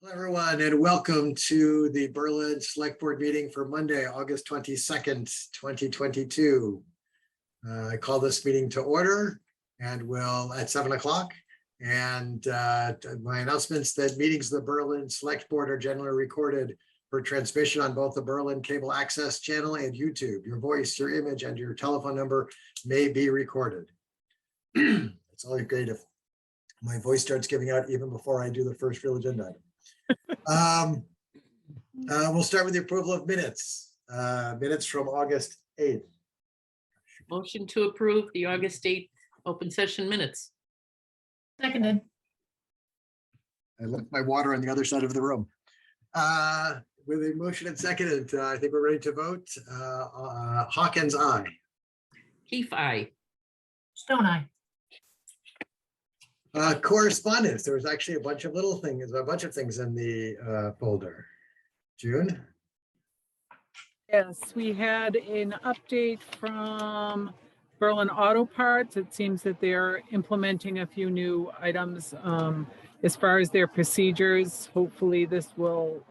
Hello, everyone, and welcome to the Berlin Select Board meeting for Monday, August 22nd, 2022. I call this meeting to order and will at 7 o'clock. And my announcements that meetings of the Berlin Select Board are generally recorded for transmission on both the Berlin Cable Access channel and YouTube. Your voice, your image, and your telephone number may be recorded. It's always great if my voice starts giving out even before I do the first real agenda item. We'll start with the approval of minutes. Minutes from August 8th. Motion to approve the August 8th open session minutes. Seconded. I left my water on the other side of the room. With a motion and seconded, I think we're ready to vote. Hawkins, aye. Keefe, aye. Stone eye. Correspondence. There was actually a bunch of little things, a bunch of things in the folder. June? Yes, we had an update from Berlin Auto Parts. It seems that they're implementing a few new items as far as their procedures. Hopefully this will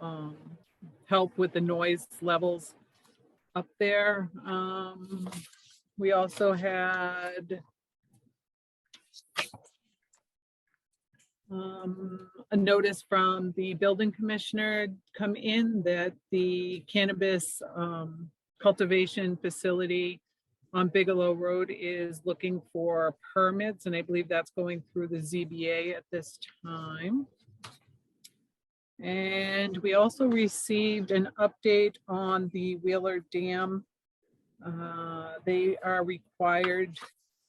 help with the noise levels up there. We also had a notice from the building commissioner come in that the cannabis cultivation facility on Bigelow Road is looking for permits, and I believe that's going through the ZBA at this time. And we also received an update on the Wheeler Dam. They are required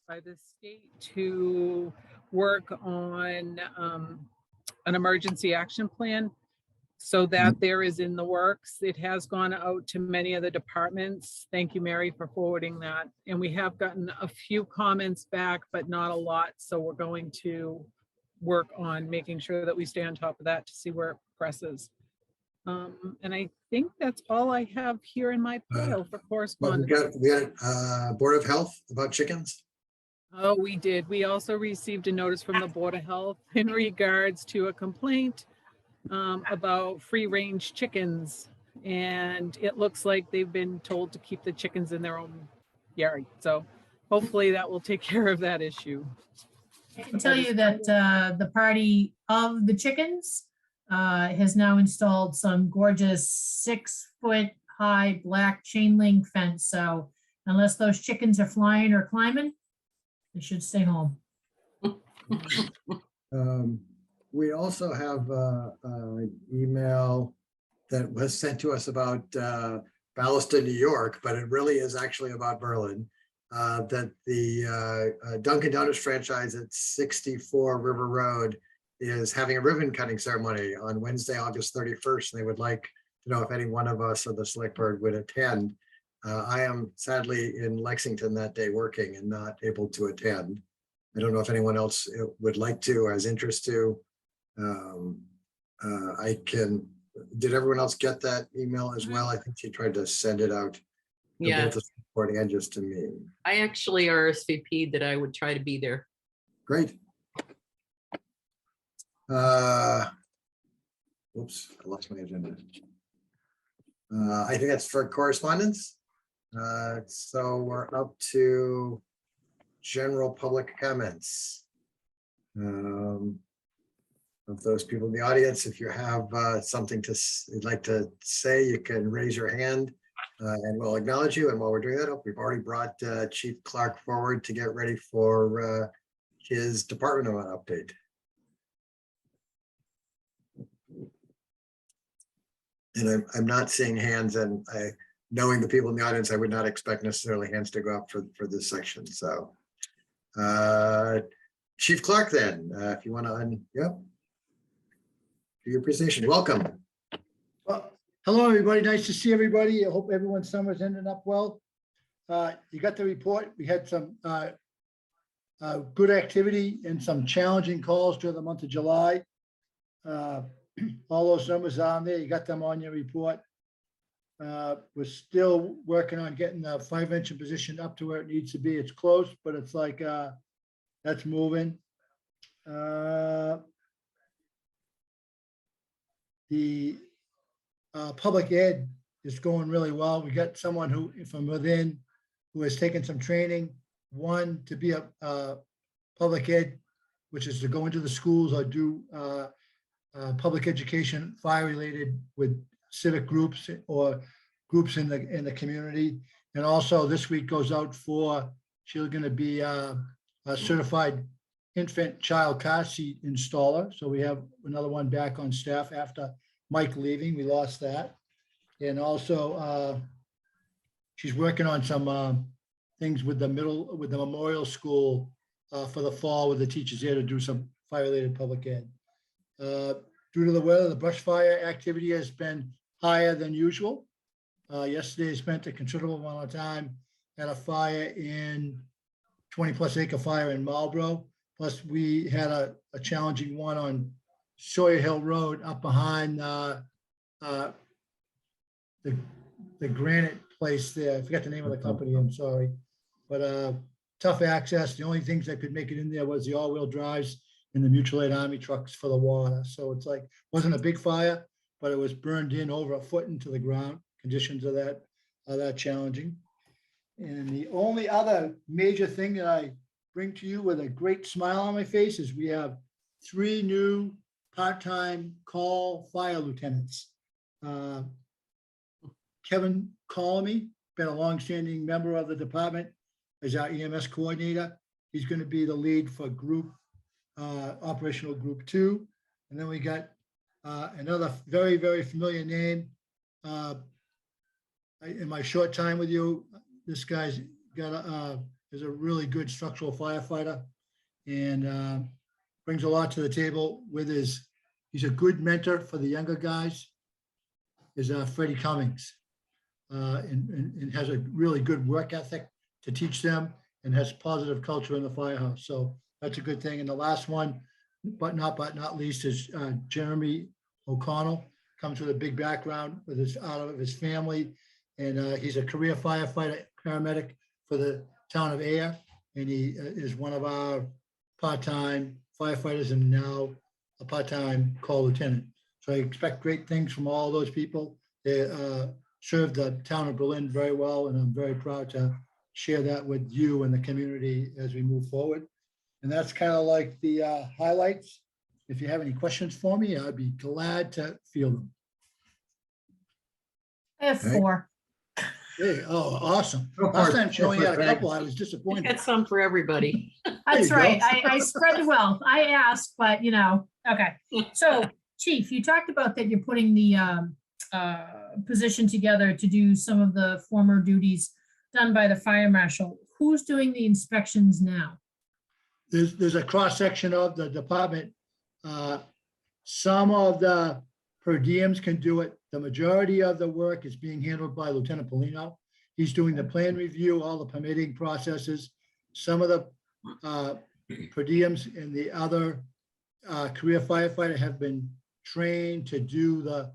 by the state to work on an emergency action plan. So that there is in the works. It has gone out to many of the departments. Thank you, Mary, for forwarding that. And we have gotten a few comments back, but not a lot. So we're going to work on making sure that we stay on top of that to see where it progresses. And I think that's all I have here in my pile for correspondence. We got Board of Health about chickens. Oh, we did. We also received a notice from the Board of Health in regards to a complaint about free range chickens. And it looks like they've been told to keep the chickens in their own yard. So hopefully that will take care of that issue. I can tell you that the party of the chickens has now installed some gorgeous 6-foot-high black chain link fence. So unless those chickens are flying or climbing, they should stay home. We also have an email that was sent to us about Ballast, New York, but it really is actually about Berlin. That the Dunkin' Donuts franchise at 64 River Road is having a ribbon cutting ceremony on Wednesday, August 31st. They would like to know if any one of us or the select board would attend. I am sadly in Lexington that day working and not able to attend. I don't know if anyone else would like to or has interest to. Did everyone else get that email as well? I think she tried to send it out to Yeah, both the board and just to me. I actually RSVP'd that I would try to be there. Great. Whoops, I lost my agenda. I think that's for correspondence. So we're up to general public comments. Of those people in the audience, if you have something you'd like to say, you can raise your hand and we'll acknowledge you. And while we're doing that, we've already brought Chief Clark forward to get ready for his department update. And I'm not seeing hands, and knowing the people in the audience, I would not expect necessarily hands to go up for this section. So Chief Clark, then, if you want to, yep. Do your presentation. Welcome. Well, hello, everybody. Nice to see everybody. I hope everyone's summer's ending up well. You got the report. We had some good activity and some challenging calls during the month of July. All those numbers are on there. You got them on your report. We're still working on getting the 5-inch position up to where it needs to be. It's close, but it's like that's moving. The public ed is going really well. We got someone who from within who has taken some training. One, to be a public ed, which is to go into the schools or do public education, fire related with civic groups or groups in the community. And also this week goes out for, she's going to be a certified infant child car seat installer. So we have another one back on staff after Mike leaving. We lost that. And also she's working on some things with the memorial school for the fall with the teachers there to do some fire related public ed. Due to the weather, the brush fire activity has been higher than usual. Yesterday I spent a considerable amount of time at a fire in 20+ acre fire in Marlboro. Plus we had a challenging one on Sawyer Hill Road up behind the granite place there. I forgot the name of the company, I'm sorry. But tough access. The only things that could make it in there was the all-wheel drives and the mutual aid army trucks for the water. So it's like, wasn't a big fire, but it was burned in over a foot into the ground. Conditions of that are that challenging. And the only other major thing that I bring to you with a great smile on my face is we have 3 new part-time call fire lieutenants. Kevin Colamy, been a longstanding member of the department, is our EMS coordinator. He's going to be the lead for group operational group 2. And then we got another very, very familiar name. In my short time with you, this guy's got is a really good structural firefighter and brings a lot to the table with he's a good mentor for the younger guys, is Freddie Cummings. And has a really good work ethic to teach them and has positive culture in the firehouse. So that's a good thing. And the last one, but not least, is Jeremy O'Connell. Comes with a big background with out of his family. And he's a career firefighter, paramedic for the town of Ayer. And he is one of our part-time firefighters and now a part-time call lieutenant. So I expect great things from all those people. They served the town of Berlin very well, and I'm very proud to share that with you and the community as we move forward. And that's kind of like the highlights. If you have any questions for me, I'd be glad to field them. I have Right. 4. Hey, oh, awesome. Go for Last it. time she Go only for had a it, couple, I was We disappointed. got some for everybody. That's you right. go. I spread the wealth. I asked, but okay. So Chief, you talked about that you're putting the position together to do some of the former duties done by the fire marshal. Who's doing the inspections now? There's a cross-section of the department. Some of the per diems can do it. The majority of the work is being handled by Lieutenant Polino. He's doing the plan review, all the permitting processes. Some of the per diems and the other career firefighter have been trained to do the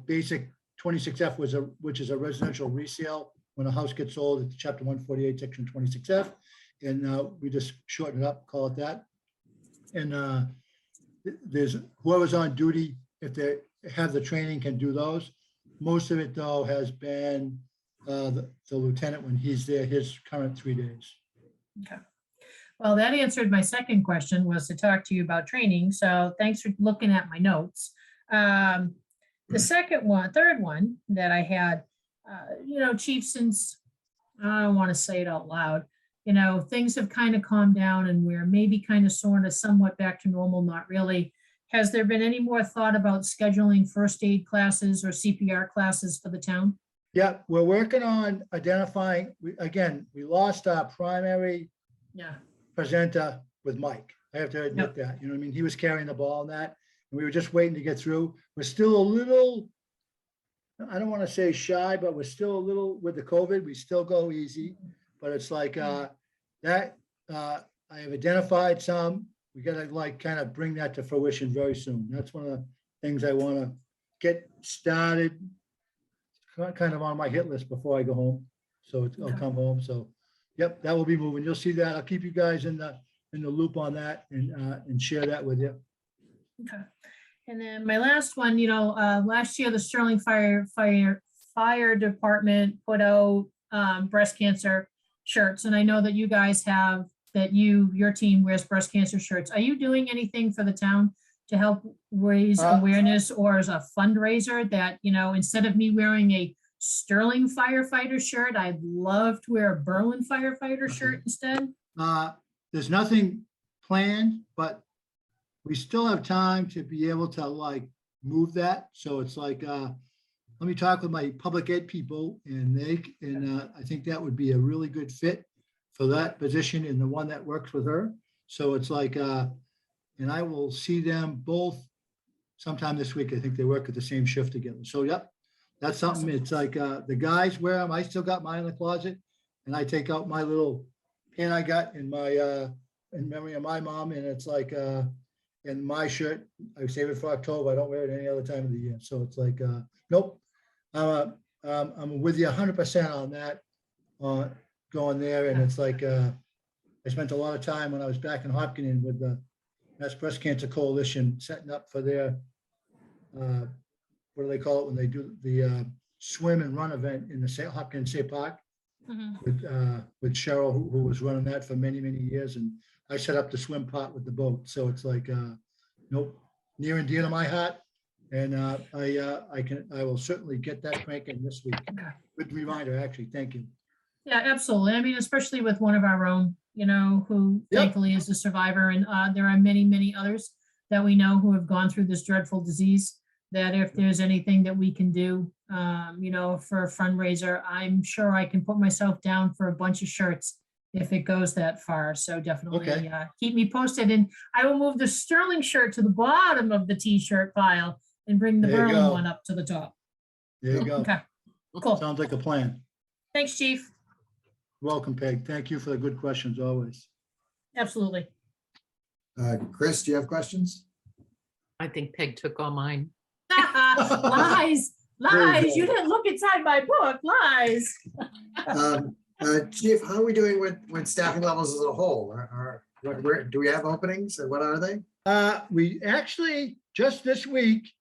basic 26F, which is a residential resale. When a house gets sold, it's Chapter 148, Section 26F. And we just shorten it up, call it that. And there's whoever's on duty, if they have the training, can do those. Most of it, though, has been the lieutenant when he's there, his current 3 days. Okay. Well, that answered my second question, was to talk to you about training. So thanks for looking at my notes. The third one that I had, Chief, since I don't want to say it out loud, things have kind of calmed down and we're maybe kind of sort of somewhat back to normal, not really. Has there been any more thought about scheduling first aid classes or CPR classes for the town? Yeah, we're working on identifying, we lost our primary presenter with Mike. I have to admit that, you know what I mean? He was carrying the ball on that and we were just waiting to get through. We're still a little, I don't want to say shy, but we're still a little with the COVID, we still go easy, but it's like I have identified some. We got to kind of bring that to fruition very soon. That's one of the things I want to get started, kind of on my hit list before I go home. So I'll come home. So, yep, that will be moving. You'll see that. I'll keep you guys in the loop on that and share that with you. Okay. And then my last one, last year, the Sterling Fire Department put out breast cancer shirts. And I know that you guys have, your team wears breast cancer shirts. Are you doing anything for the town to help raise awareness, or as a fundraiser that, instead of me wearing a Sterling firefighter shirt, I'd love to wear a Berlin firefighter shirt instead? There's nothing planned, but we still have time to be able to like move that. So it's like, let me talk with my public ed people, and I think that would be a really good fit for that position and the one that works with her. So it's like, and I will see them both sometime this week. I think they work at the same shift together. So yep, that's something. It's like the guys wear them. I still got mine in the closet, and I take out my little pin I got in my in memory of my mom, and it's like and my shirt, I save it for October. I don't wear it any other time of the year. So it's like nope. I'm with you 100% on that. Going there, and it's like I spent a lot of time when I was back in Hopkins with the Mass Breast Cancer Coalition setting up for their what do they call it when they do the swim and run event in the Hopkins State Park with Cheryl, who was running that for many years, and I set up the swim part with the boat. So it's like nope, near and dear to my heart, and I will certainly get that cranking this week. Good reminder, actually. Thank you. Yeah, absolutely. I mean, especially with one of our own, who Yep. thankfully is a survivor. And there are many others that we know who have gone through this dreadful disease, that if there's anything that we can do, for a fundraiser, I'm sure I can put myself down for a bunch of shirts if it goes that far. So definitely Okay. Keep me posted. And I will move the Sterling shirt to the bottom of the t-shirt pile and bring the There you Berlin go. one up to the top. There you go. Okay, cool. Sounds like a plan. Thanks, Chief. Welcome, Peg. Thank you for the good questions always. Absolutely. Chris, do you have questions? I think Peg took all mine. Lies. Very You good. didn't look inside my book. Lies. Chief, how are we doing with staffing levels as a whole? Where do we have openings, and what are they? We actually, just this week,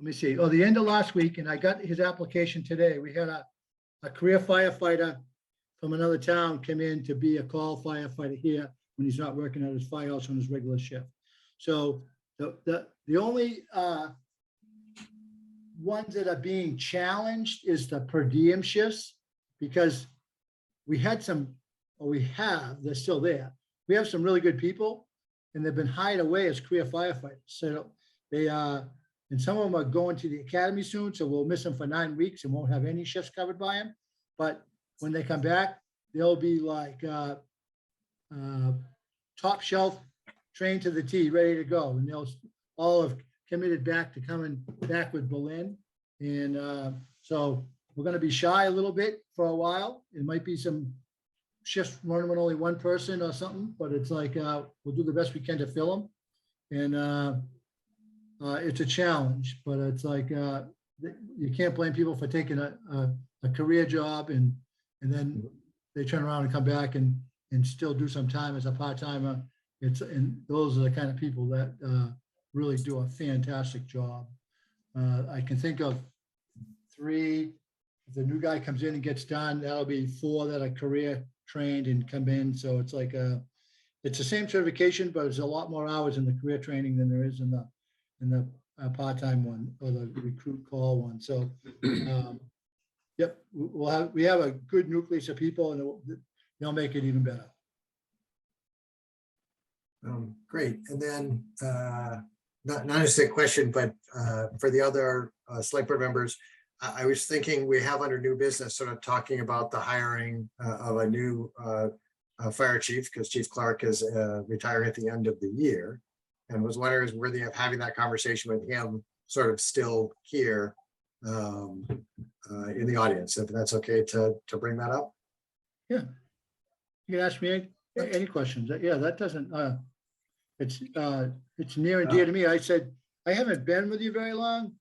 let me see, the end of last week, and I got his application today. We had a career firefighter from another town come in to be a call firefighter here when he's not working at his firehouse on his regular shift. So the only ones that are being challenged is the per diem shifts, because we had they're still there. We have some really good people, and they've been hired away as career firefighters. So they and some of them are going to the academy soon, so we'll miss them for 9 weeks and won't have any shifts covered by them. But when they come back, they'll be like top shelf, trained to the T, ready to go. And they'll all have committed back to coming back with Berlin. And so we're going to be shy a little bit for a while. It might be some shifts running with only one person or something, but it's like we'll do the best we can to fill them. And it's a challenge, but it's like you can't blame people for taking a career job and then they turn around and come back and still do some time as a part-timer. And those are the kind of people that really do a fantastic job. I can think of 3. If the new guy comes in and gets done, that'll be 4 that are career trained and come in. So it's like it's the same certification, but it's a lot more hours in the career training than there is in the part-time one or the recruit call one. So yep, we have a good nucleus of people, and they'll make it even better. Great. And then not just a question, but for the other select board members, I was thinking we have under new business sort of talking about the hiring of a new fire chief, because Chief Clark is retiring at the end of the year, and was wondering is worthy of having that conversation with him sort of still here in the audience, if that's okay to bring that up. Yeah. You can ask me any questions. Yeah, that doesn't, it's near and dear to me. I said, I haven't been with you very long,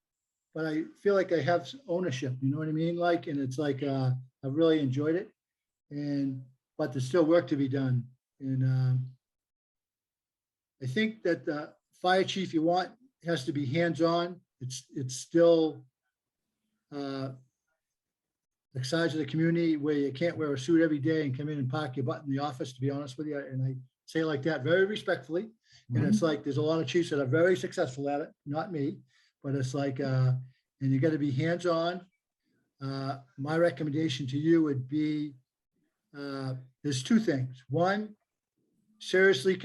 but I feel like I have ownership, you know what I mean? Like, and it's like, I've really enjoyed it, but there's still work to be done. And I think that the fire chief, you want has to be hands-on. It's still the size of the community where you can't wear a suit every day and come in and park your butt in the office, to be honest with you. And I say it like that very respectfully. And it's like, there's a lot of chiefs that are very successful at it, not me, but it's like, and you got to be hands-on. My recommendation to you would be, there's two things. One, seriously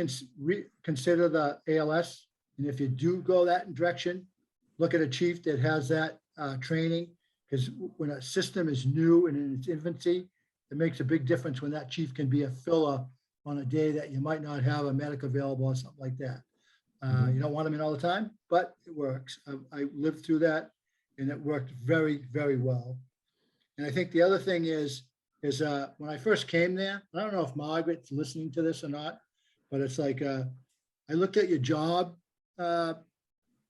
consider the ALS. And if you do go that direction, look at a chief that has that training, because when a system is new and in its infancy, it makes a big difference when that chief can be a filler on a day that you might not have a medic available or something like that. You don't want them in all the time, but it works. I lived through that and it worked very, very well. And I think the other thing is when I first came there, I don't know if Margaret's listening to this or not, but it's like, I looked at your job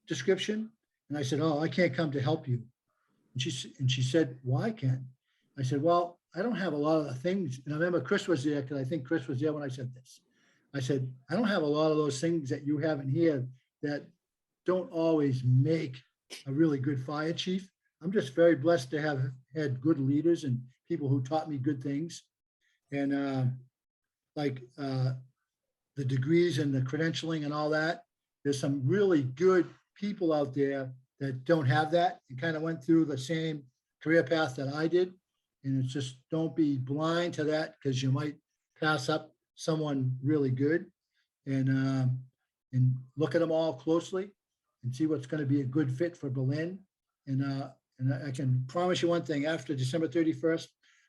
description and I said, oh, I can't come to help you. And she said, why, Ken? I said, well, I don't have a lot of the things. And I remember Chris was there, because I think Chris was there when I said this. I said, I don't have a lot of those things that you have in here that don't always make a really good fire chief. I'm just very blessed to have had good leaders and people who taught me good things. And the degrees and the credentialing and all that, there's some really good people out there that don't have that and kind of went through the same career path that I did. And it's just, don't be blind to that, because you might pass up someone really good, and look at them all closely and see what's going to be a good fit for Berlin. And I can promise you one thing, after December 31st,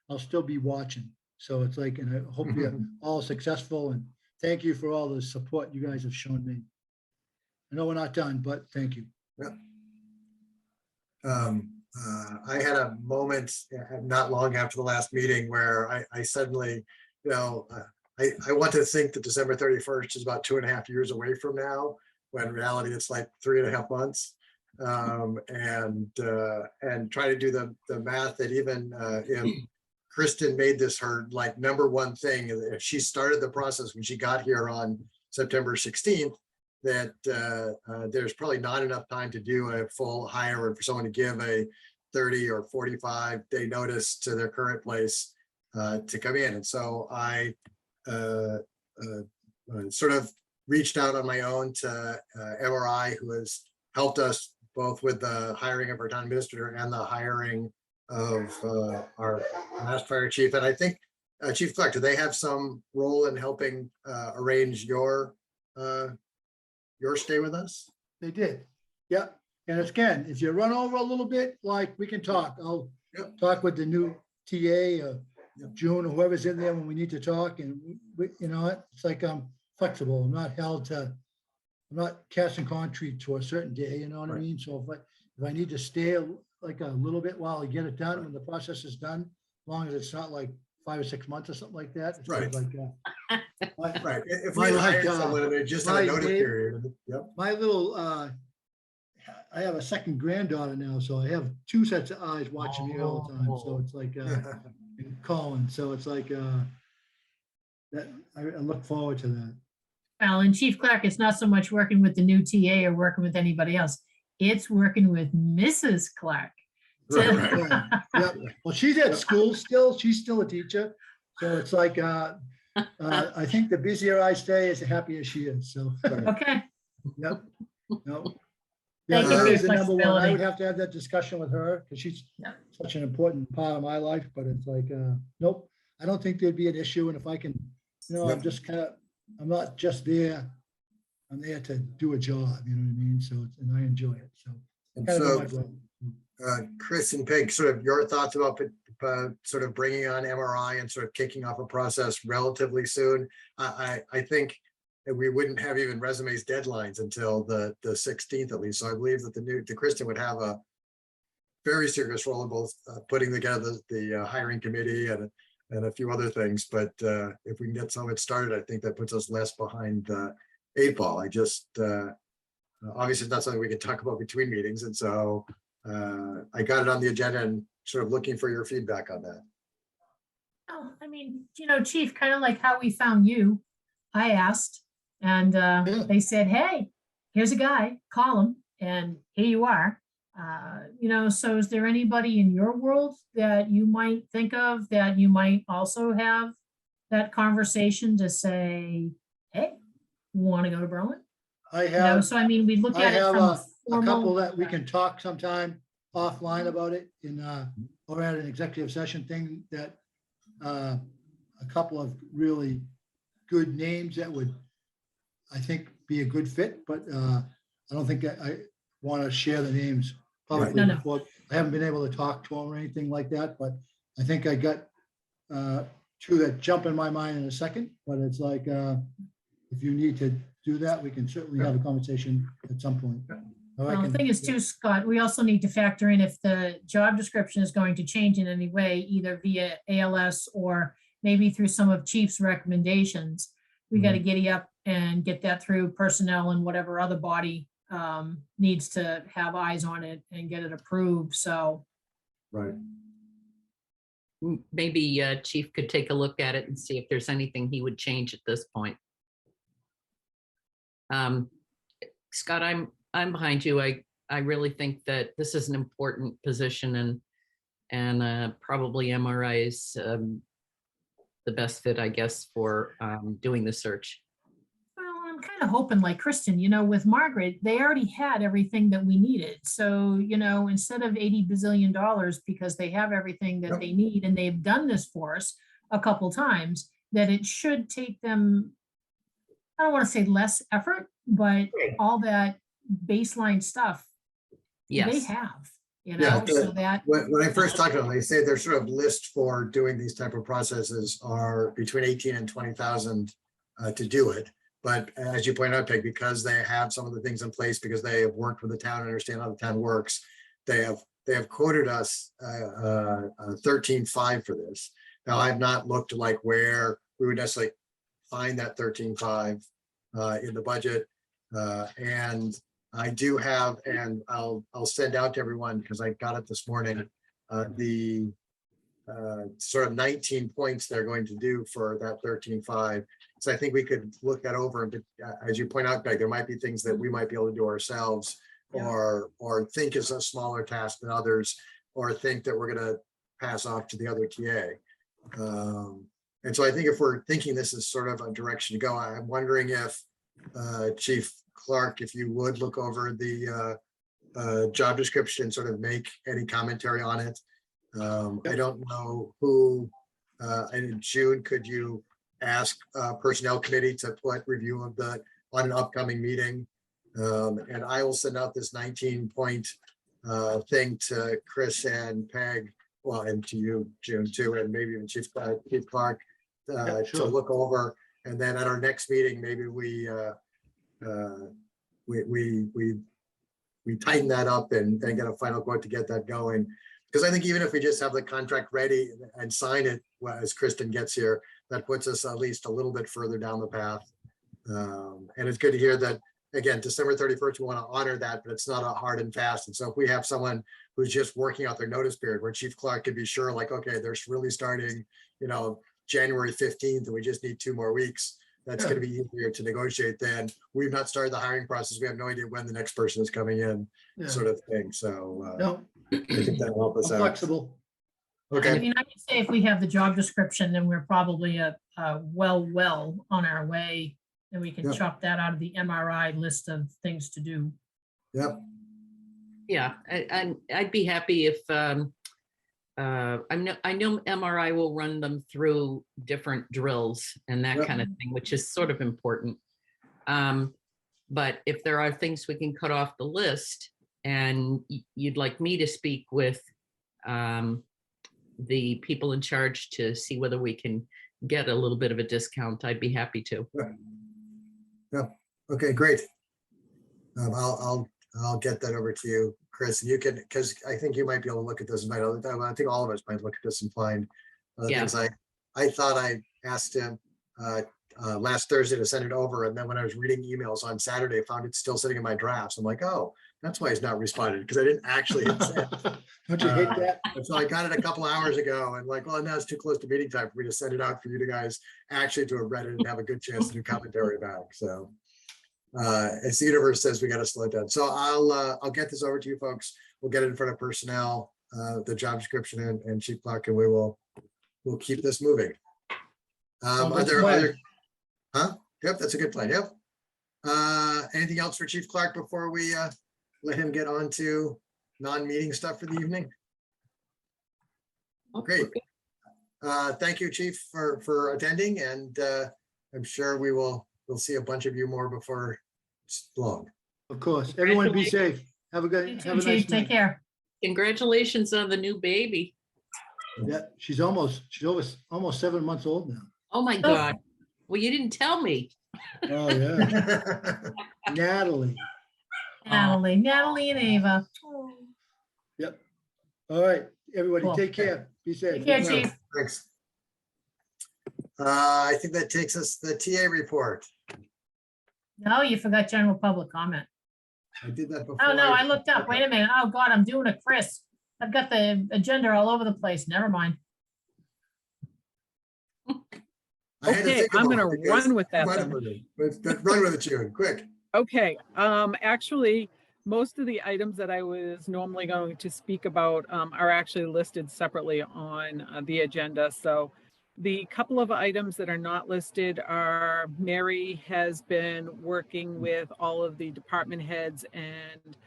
I'll still be watching. So it's like, and I hope you're all successful, and thank you for all the support you guys have shown me. I know we're not done, but thank you. Yeah. I had a moment not long after the last meeting where I suddenly, I want to think that December 31st is about 2.5 years away from now, when in reality it's like 3.5 months. And try to do the math that even if Kristen made this her like number one thing, if she started the process when she got here on September 16th, that there's probably not enough time to do a full hire, or for someone to give a 30 or 45 day notice to their current place to come in. And so I sort of reached out on my own to MRI, who has helped us both with the hiring of our town administrator and the hiring of our last fire chief. And I think Chief Clark, do they have some role in helping arrange your stay with us? They did. Yep. And it's, again, if you run over a little bit, like, we can talk. I'll talk with the new TA, June, or whoever's in there when we need to talk. And it's like, I'm flexible. I'm not held to, I'm not casting concrete to a certain day, you know what I mean? So if I need to stay like a little bit while I get it done, when the process is done, as long as it's not like 5 or 6 months or something like that. It's kind of like, Right. If we hire someone and they just have a notice period. Yep. My little, I have a second granddaughter now, so I have 2 sets of eyes watching me all the time. So it's like, and Colin, so it's like, that I look forward to that. Well, and Chief Clark, it's not so much working with the new TA or working with anybody else. It's working with Mrs. Clark. Yeah. Well, she's at school still. She's still a teacher. So it's like, I think the busier I stay, is the happier she is. So. Okay. Yep. No. Thank Yeah, you for that your is the number one. I flexibility. would have to have that discussion with her, because she's such an important part of my life, but it's like, nope, I don't think there'd be an issue. And if I can, I'm just kind of, I'm not just there. I'm there to do a job, you know what I mean? So, and I enjoy it. So, And kind of so, my brother. Chris and Peg, sort of your thoughts about sort of bringing on MRI and sort of kicking off a process relatively soon. I think that we wouldn't have even resumes deadlines until the 16th at least. So I believe that the Kristen would have a very serious role in both putting together the hiring committee and a few other things. But if we can get some of it started, I think that puts us less behind the 8 ball. I just obviously it's not something we can talk about between meetings, and so I got it on the agenda and sort of looking for your feedback on that. Oh, I mean, Chief, kind of like how we found you. I asked, and they said, hey, here's a guy, call him. and here you are. So is there anybody in your world that you might think of that you might also have that conversation to say, hey, want to go to Berlin? I have, So I mean, we look I at it have from a a couple formal. that we can talk sometime offline about it or at an executive session thing that a couple of really good names that would, I think, be a good fit, but I don't think I want to share the names publicly No. before. I haven't been able to talk to them or anything like that, but I think I got two that jump in my mind in a second, but it's like, if you need to do that, we can certainly have a conversation at some point. Or I Well, the can- thing is too, Scott, we also need to factor in if the job description is going to change in any way, either via ALS or maybe through some of Chief's recommendations. We got to giddy up and get that through personnel and whatever other body needs to have eyes on it and get it approved. So Right. Maybe Chief could take a look at it and see if there's anything he would change at this point. Scott, I'm behind you. I really think that this is an important position, and probably MRI is the best fit, I guess, for doing the search. well, I'm kind of hoping like Kristen, with Margaret, they already had everything that we needed. So, instead of $80 bazillion, because they have everything that they need and they've done this for us a couple times, that it should take them, I don't want to say less effort, but all that baseline stuff they Yes. have, Yeah, so that, When I first talked to them, they say their sort of list for doing these type of processes are between 18 and 20,000 to do it. But as you point out, Peg, because they have some of the things in place, because they have worked with the town and understand how the town works, they have quoted us 13.5 for this. Now, I've not looked like where we would necessarily find that 13.5 in the budget. And I do have, and I'll send out to everyone because I got it this morning, the sort of 19 points they're going to do for that 13.5. So I think we could look that over, and as you point out, Peg, there might be things that we might be able to do ourselves, or think is a smaller task than others, or think that we're going to pass off to the other TA. And so I think if we're thinking this is sort of a direction to go, I'm wondering if Chief Clark, if you would look over the job description, sort of make any commentary on it. I don't know who, in June, could you ask Personnel Committee to put review of on an upcoming meeting? And I will send out this 19-point thing to Chris and Peg, well, and to you, June, too, and maybe even Chief Clark Yeah, to sure. look over. And then at our next meeting, maybe we tighten that up and get a final quote to get that going. Because I think even if we just have the contract ready and sign it as Kristen gets here, that puts us at least a little bit further down the path. And it's good to hear that, again, December 31st, we want to honor that, but it's not a hard and fast. And so if we have someone who's just working out their notice period, where Chief Clark could be sure, like, okay, they're really starting, January 15th, and we just need 2 more weeks, that's going to be easier to negotiate than we've not started the hiring process. We have no idea when the next person is coming in, Yeah. sort of thing. So No, I think that'll help I'm us out. flexible. I Okay, mean, I can say if we have the job description, then we're probably well on our way, and we can Yeah. chop that out of the MRI list of things to do. yep, Yeah, I'd be happy if I know MRI will run them through different drills and that Yep. kind of thing, which is sort of important. But if there are things we can cut off the list, and you'd like me to speak with the people in charge to see whether we can get a little bit of a discount, I'd be happy to. okay, great. I'll get that over to you, Chris, and you can, because I think you might be able to look at this. I think all of us might look at this and find other Yeah. things. I thought I asked him last Thursday to send it over, and then when I was reading emails on Saturday, I found it still sitting in my drafts. I'm like, oh, that's why he's not responded, because I didn't actually hit send. Don't you hate that? And so I got it a couple hours ago, and like, well, now it's too close to meeting time for me to send it out for you guys actually to have read it and have a good chance to do commentary back. So as the universe says, we got to slow it down. So I'll get this over to you folks. We'll get it in front of personnel, the job description and Chief Clark, and we'll keep this moving. Sounds Are like a there plan. other? Huh? Yep, that's a good plan. Yep. Anything else for Chief Clark before we let him get on to non-meeting stuff for the evening? Great. Thank you, Chief, for attending, and I'm sure we'll see a bunch of you more before it's long. Of course. Everyone be safe. Have a You good, too, have a nice Chief. Take night. care. Congratulations on the new baby. Yeah, she's almost 7 months old now. Oh my God. Well, you didn't tell me. Oh, yeah. Natalie. Natalie and Ava. Yep. All right, everybody, Cool. take care. Be safe. Take care, Good night. Chief. Thanks. I think that takes us to the TA report. No, you forgot general public comment. I did that before. Oh, no, I looked up. Wait a minute. Oh, God, I'm doing a Chris. I've got the agenda all over the place. Never mind. I had to Okay, think I'm about gonna it because run with that you might have then. heard it. But run with it, June, quick. Okay, actually, most of the items that I was normally going to speak about are actually listed separately on the agenda. So the couple of items that are not listed are Mary has been working with all of the department heads and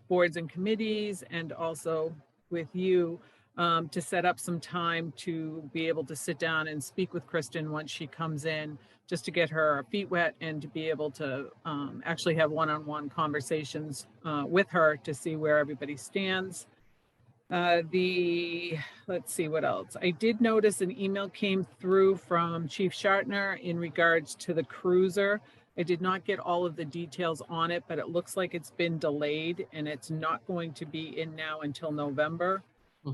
boards and committees, and also with you to set up some time to be able to sit down and speak with Kristen once she comes in, just to get her feet wet and to be able to actually have one-on-one conversations with her to see where everybody stands. Let's see what else. I did notice an email came through from Chief Shartner in regards to the cruiser. I did not get all of the details on it, but it looks like it's been delayed and it's not going to be in now until November.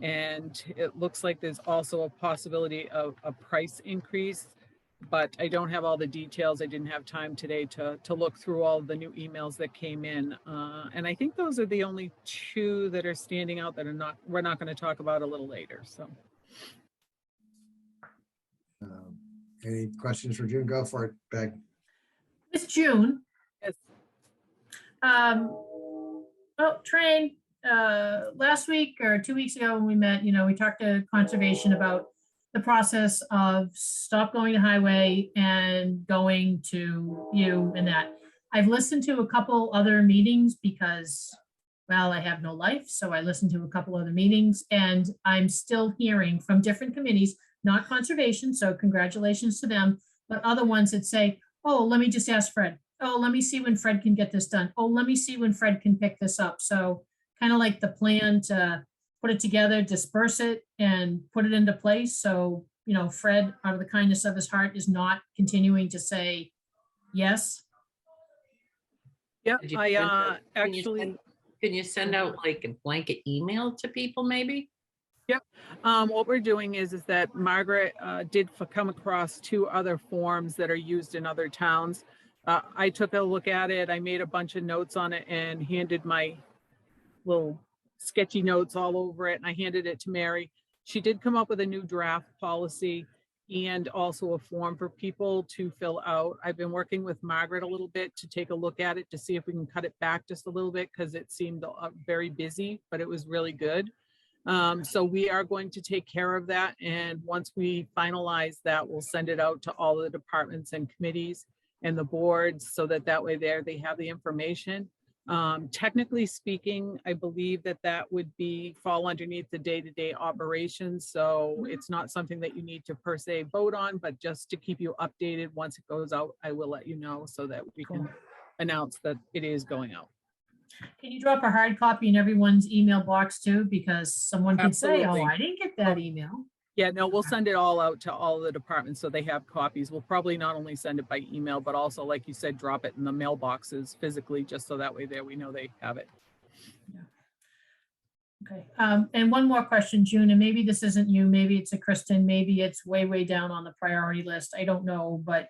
And it looks like there's also a possibility of a price increase, but I don't have all the details. I didn't have time today to look through all the new emails that came in. And I think those are the only two that are standing out that we're not going to talk about a little later. So. Any questions for June? Go for it, Peg. Miss June. Yes. Train, last week or 2 weeks ago when we met, we talked to conservation about the process of stop going to highway and going to you and that. I've listened to a couple other meetings because, well, I have no life. So I listened to a couple other meetings and I'm still hearing from different committees, not conservation. So congratulations to them, but other ones that say, oh, let me just ask Fred. Oh, let me see when Fred can get this done. Oh, let me see when Fred can pick this up. So kind of like the plan to put it together, disperse it and put it into place. So, Fred, out of the kindness of his heart, is not continuing to say yes. Yeah, Did you I send out- actually. Can you send out like a blanket email to people maybe? What we're doing is that Margaret did come across 2 other forms that are used in other towns. I took a look at it. I made a bunch of notes on it and handed my little sketchy notes all over it. And I handed it to Mary. She did come up with a new draft policy and also a form for people to fill out. I've been working with Margaret a little bit to take a look at it to see if we can cut it back just a little bit because it seemed very busy, but it was really good. So we are going to take care of that. And once we finalize that, we'll send it out to all the departments and committees and the boards so that way they have the information. Technically speaking, I believe that would fall underneath the day-to-day operations. So it's not something that you need to per se vote on, but just to keep you updated once it goes out, I will let you know so that we can announce that it is going out. Can you drop a hard copy in everyone's email box too? Because someone could say, oh, Absolutely. I didn't get that email. Yeah, no, we'll send it all out to all the departments so they have copies. We'll probably not only send it by email, but also, like you said, drop it in the mailboxes physically, just so that way we know they have it. Okay. And one more question, June, and maybe this isn't you, maybe it's a Kristen, maybe it's way down on the priority list. I don't know, but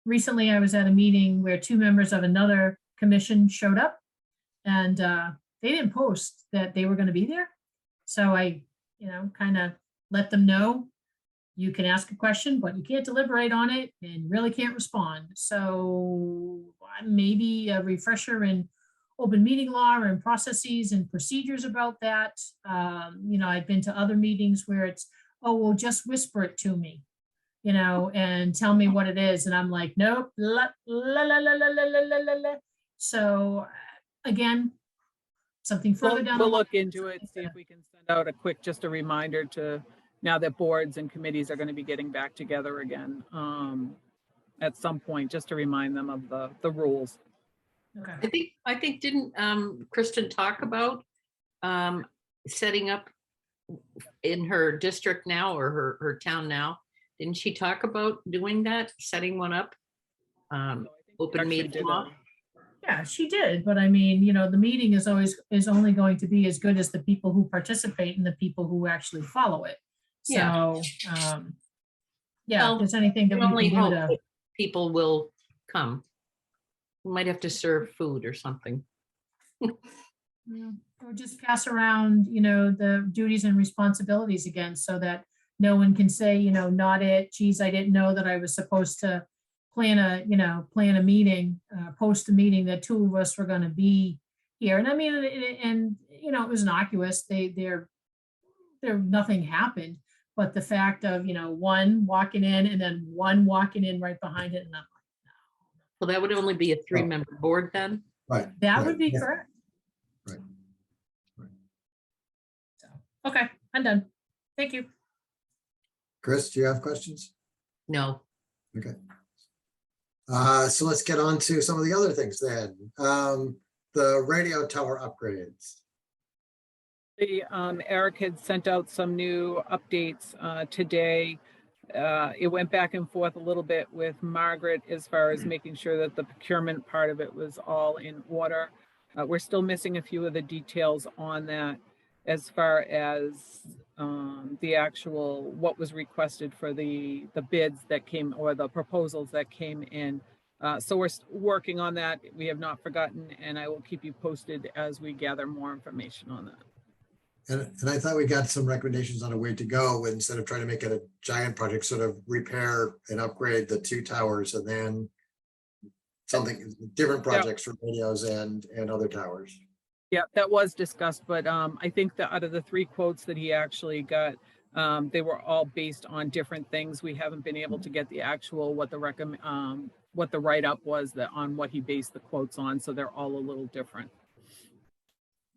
recently I was at a meeting where 2 members of another commission showed up and they didn't post that they were going to be there. So I, kind of let them know you can ask a question, but you can't deliberate on it and really can't respond. So maybe a refresher in open meeting law and processes and procedures about that. I've been to other meetings where it's, oh, well, just whisper it to me, and tell me what it is. And I'm like, nope, la, la, la, la, la, la, la, la, la. So again, something further down. We'll look into it, see if we can send out just a reminder to, now that boards and committees are going to be getting back together again at some point, just to remind them of the rules. Okay. I think didn't Kristen talk about setting up in her district now, or her town now? Didn't she talk about doing that, setting one up? Open meeting law? Yeah, she did. But I mean, the meeting is only going to be as good as the people who participate and the people who actually follow it. So, yeah, if there's anything that we can do to. People will come. We might have to serve food or something. Or just pass around, the duties and responsibilities again, so that no one can say, not it, geez, I didn't know that I was supposed to plan a meeting, post a meeting that two of us were going to be here. And I mean, it was innocuous. There nothing happened, but the fact of, one walking in and then one walking in right behind it. And I'm like, no. Well, that would only be a 3-member board then. Right. That right, would be yeah, correct. Right. So, okay, I'm done. Thank you. Chris, do you have questions? No. Okay. So let's get on to some of the other things then. The radio tower upgrades. Eric had sent out some new updates today. It went back and forth a little bit with Margaret as far as making sure that the procurement part of it was all in order. We're still missing a few of the details on that as far as the actual, what was requested for the bids that came, or the proposals that came in. So we're working on that. We have not forgotten, and I will keep you posted as we gather more information on that. And I thought we got some recommendations on a way to go, instead of trying to make it a giant project, sort of repair and upgrade the 2 towers, and then something different projects for radios and other towers. Yeah, that was discussed, but I think that out of the 3 quotes that he actually got, they were all based on different things. We haven't been able to get the actual what the write-up was that on what he based the quotes on, so they're all a little different.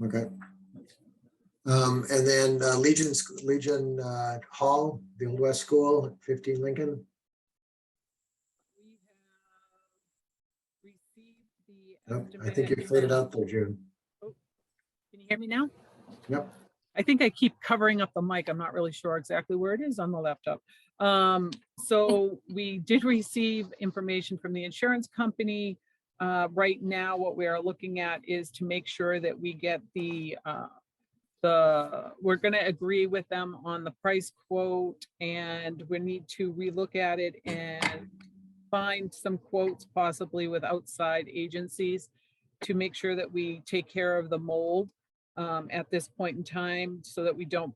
Okay. And then Legion Hall, the Old West School, 15 Lincoln. We have received the I think you faded out there, June. Oh, can you hear me now? Yep. I think I keep covering up the mic. I'm not really sure exactly where it is on the laptop. So we did receive information from the insurance company. Right now, what we are looking at is to make sure that we get we're going to agree with them on the price quote, and we need to relook at it and find some quotes possibly with outside agencies to make sure that we take care of the mold at this point in time, so that we don't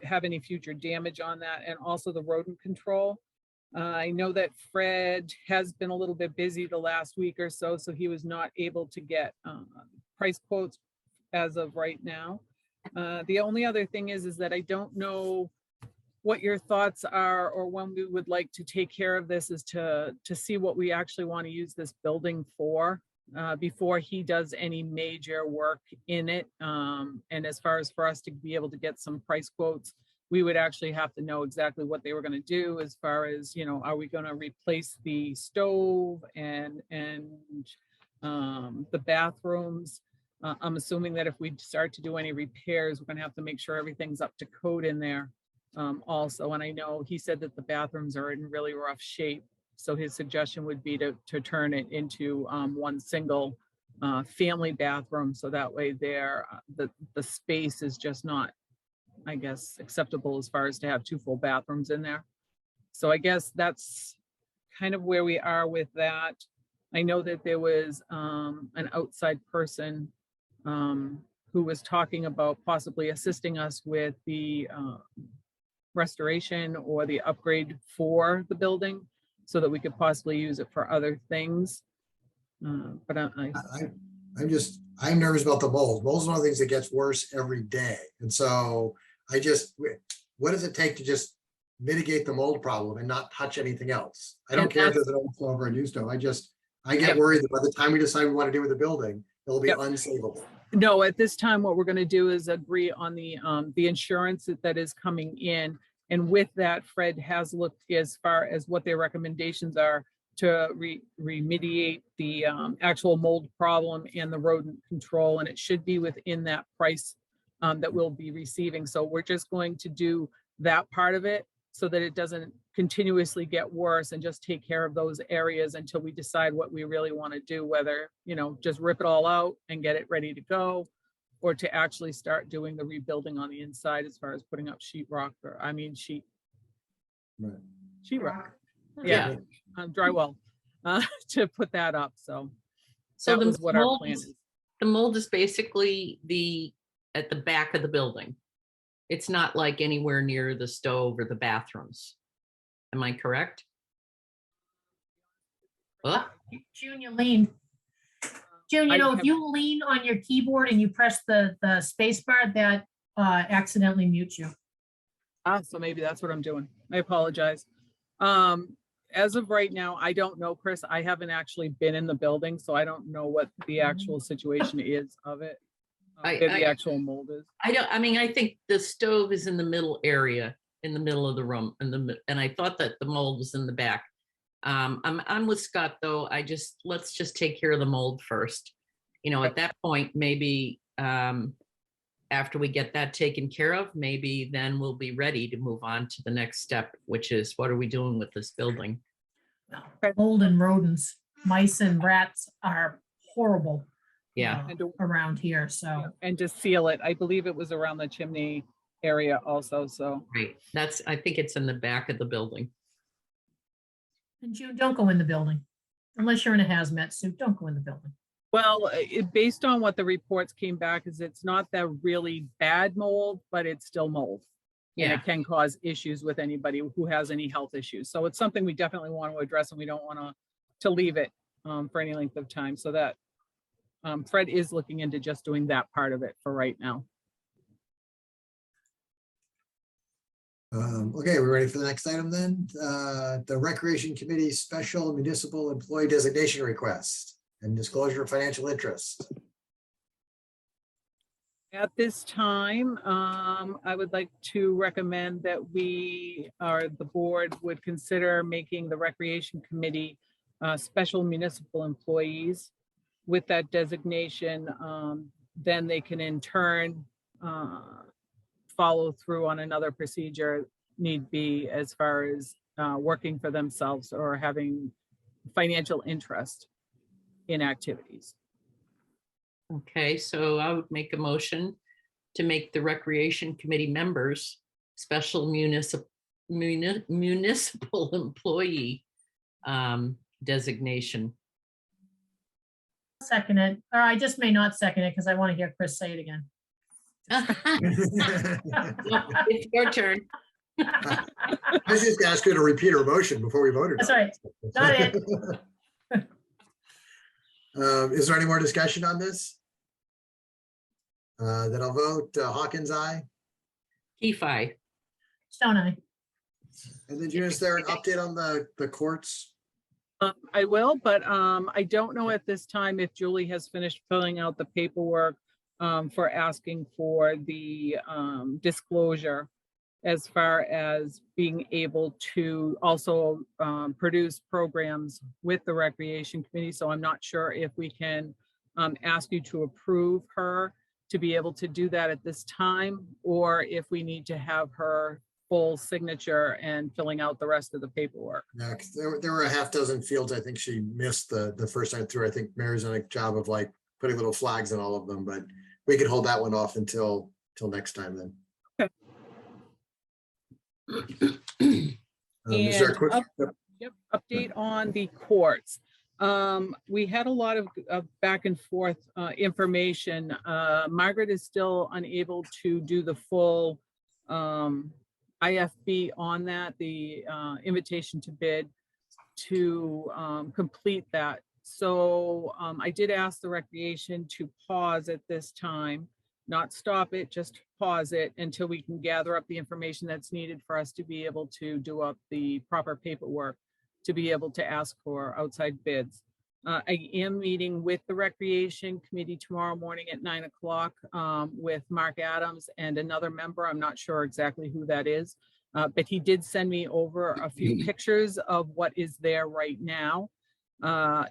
have any future damage on that, and also the rodent control. I know that Fred has been a little bit busy the last week or so, so he was not able to get price quotes as of right now. The only other thing is that I don't know what your thoughts are, or when we would like to take care of this, is to see what we actually want to use this building for before he does any major work in it. And as far as for us to be able to get some price quotes, we would actually have to know exactly what they were going to do, as far as, are we going to replace the stove and the bathrooms? I'm assuming that if we start to do any repairs, we're going to have to make sure everything's up to code in there also. And I know he said that the bathrooms are in really rough shape. So his suggestion would be to turn it into one single family bathroom. So that way the space is just not, I guess, acceptable as far as to have 2 full bathrooms in there. So I guess that's kind of where we are with that. I know that there was an outside person who was talking about possibly assisting us with the restoration or the upgrade for the building so that we could possibly use it for other things. But I'm nervous about the mold. Mold's one of the things that gets worse every day. And so what does it take to just mitigate the mold problem and not touch anything else? I don't And care if that's- there's an overflow over a new stove. I get Yep. worried that by the time we decide we want to do with the building, it'll be Yep. unsavable. No, at this time, what we're going to do is agree on the insurance that is coming in. And with that, Fred has looked as far as what their recommendations are to remediate the actual mold problem and the rodent control. And it should be within that price that we'll be receiving. So we're just going to do that part of it so that it doesn't continuously get worse, and just take care of those areas until we decide what we really want to do, whether, just rip it all out and get it ready to go, or to actually start doing the rebuilding on the inside as far as putting up sheetrock Right. sheetrock. Yeah, drywall to put that up. So that was what our plan is. The mold is basically at the back of the building. It's not like anywhere near the stove or the bathrooms. Am I correct? Oh, June, you lean. June, if you lean on your keyboard and you press the space bar, that accidentally mutes you. So maybe that's what I'm doing. I apologize. As of right now, I don't know, Chris. I haven't actually been in the building, so I don't know what the actual situation is of it. Where the actual mold is. I think the stove is in the middle area, in the middle of the room, and I thought that the mold was in the back. I'm with Scott though. Let's just take care of the mold first. At that point, maybe after we get that taken care of, maybe then we'll be ready to move on to the next step, which is what are we doing with this building? Mold and rodents, mice and rats are horrible. Yeah. Around here, so. And to seal it, I believe it was around the chimney area also, so. Right, I think it's in the back of the building. And June, don't go in the building. Unless you're in a hazmat suit, don't go in the building. Well, based on what the reports came back, is it's not that really bad mold, but it's still mold. And Yeah, it can cause issues with anybody who has any health issues. So it's something we definitely want to address, and we don't want to leave it for any length of time. So that Fred is looking into just doing that part of it for right now. Okay, we're ready for the next item then. The Recreation Committee Special Municipal Employee Designation Request and Disclosure of Financial Interest. At this time, I would like to recommend that the board would consider making the Recreation Committee special municipal employees. With that designation, then they can in turn follow through on another procedure need be as far as working for themselves or having financial interest in activities. okay, so I would make a motion to make the Recreation Committee members special municipal employee designation. Second it, or I just may not second it because I want to hear Chris say it again. It's your turn. I was just gonna ask you to repeat her motion before we voted. That's right. Got it. Is there any more discussion on this? Then I'll vote Hawkins, aye. Keefe. Stone Eye. And then June, is there an update on the courts? I will, but I don't know at this time if Julie has finished filling out the paperwork for asking for the disclosure as far as being able to also produce programs with the Recreation Committee. So I'm not sure if we can ask you to approve her to be able to do that at this time, or if we need to have her full signature and filling out the rest of the paperwork. Yeah, 'cause there were a half dozen fields I think she missed the first time through. I think Mary's done a job of like putting little flags in all of them, but we could hold that one off until next time then. Is there a quick? Yep, update on the courts. We had a lot of back and forth information. Margaret is still unable to do the full IFB on that, the invitation to bid, to complete that. So I did ask the recreation to pause at this time, not stop it, just pause it until we can gather up the information that's needed for us to be able to do up the proper paperwork to be able to ask for outside bids. I am meeting with the Recreation Committee tomorrow morning at 9 o'clock with Mark Adams and another member. I'm not sure exactly who that is, but he did send me over a few pictures of what is there right now.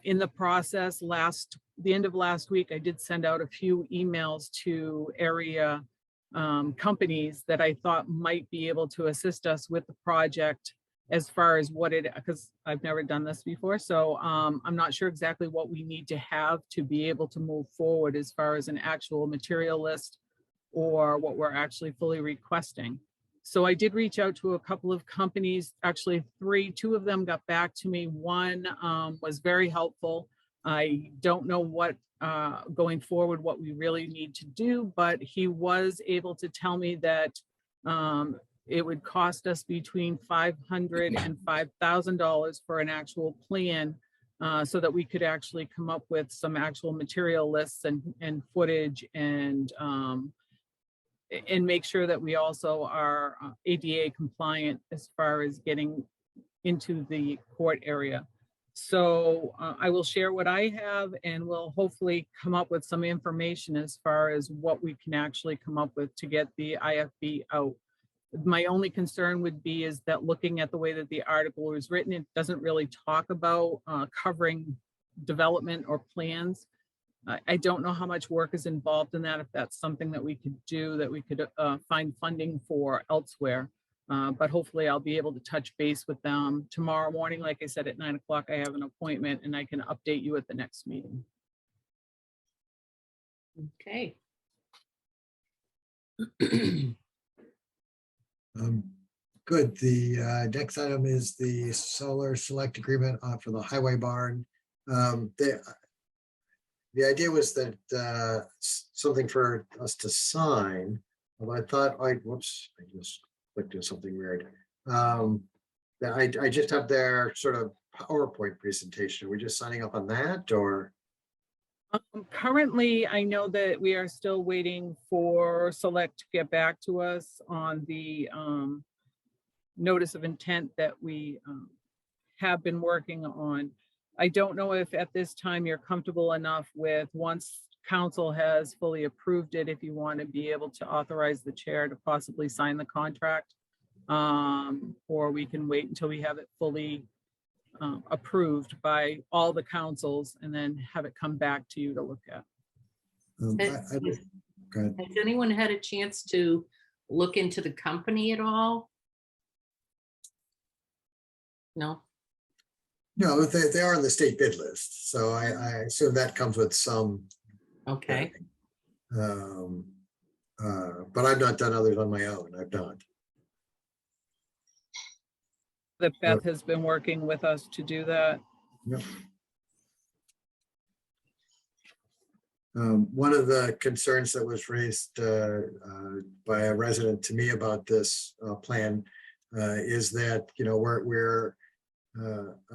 In the process, the end of last week, I did send out a few emails to area companies that I thought might be able to assist us with the project as far as because I've never done this before. So I'm not sure exactly what we need to have to be able to move forward as far as an actual material list or what we're actually fully requesting. So I did reach out to a couple of companies, actually 3, 2 of them got back to me. One was very helpful. I don't know what going forward, what we really need to do, but he was able to tell me that it would cost us between $500 and $5,000 for an actual plan so that we could actually come up with some actual material lists and footage and make sure that we also are ADA compliant as far as getting into the court area. So I will share what I have and we'll hopefully come up with some information as far as what we can actually come up with to get the IFB out. My only concern would be is that looking at the way that the article was written, it doesn't really talk about covering development or plans. I don't know how much work is involved in that, if that's something that we could do, that we could find funding for elsewhere. But hopefully I'll be able to touch base with them tomorrow morning. Like I said, at 9 o'clock, I have an appointment and I can update you at the next meeting. Okay. Good. The next item is the solar select agreement for the highway barn. The idea was that something for us to sign, although I thought whoops, I just clicked on something weird. That I just have their sort of PowerPoint presentation. Are we just signing up on that or? Currently, I know that we are still waiting for Select to get back to us on the notice of intent that we have been working on. I don't know if at this time you're comfortable enough with, once council has fully approved it, if you want to be able to authorize the chair to possibly sign the contract, or we can wait until we have it fully approved by all the councils and then have it come back to you to look at. Go ahead. Has anyone had a chance to look into the company at all? No. No, they are on the state bid list, so I assume that comes with some. Okay. But I've not done others on my own. I've not. That Beth has been working with us to do that. Yep. One of the concerns that was raised by a resident to me about this plan is that, you know, we're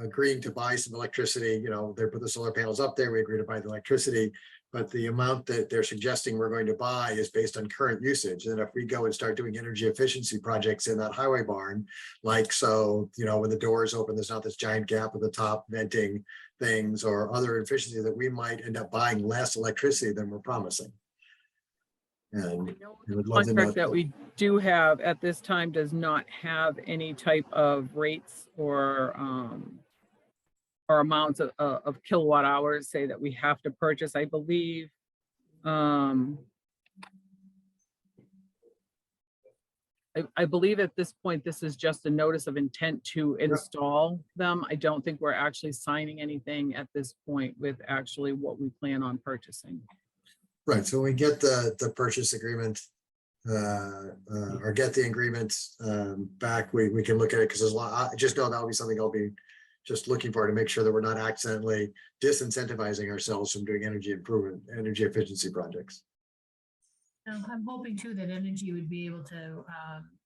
agreeing to buy some electricity. You know, they put the solar panels up there. We agree to buy the electricity, but the amount that they're suggesting we're going to buy is based on current usage. And if we go and start doing energy efficiency projects in that highway barn, like, so, you know, when the doors open, there's not this giant gap at the top venting things or other efficiency, that we might end up buying less electricity than we're promising. And we would love to know Contract that we do have at this time does not have any type of rates or amounts of kilowatt hours, say, that we have to purchase. I believe I believe at this point, this is just a notice of intent to install them. I don't think we're actually signing anything at this point with actually what we plan on purchasing. Right, so we get the purchase agreement or get the agreements back, we can look at it, because there's a lot. I just know that'll be something I'll be just looking for to make sure that we're not accidentally disincentivizing ourselves from doing energy improvement, energy efficiency projects. I'm hoping too that Energy would be able to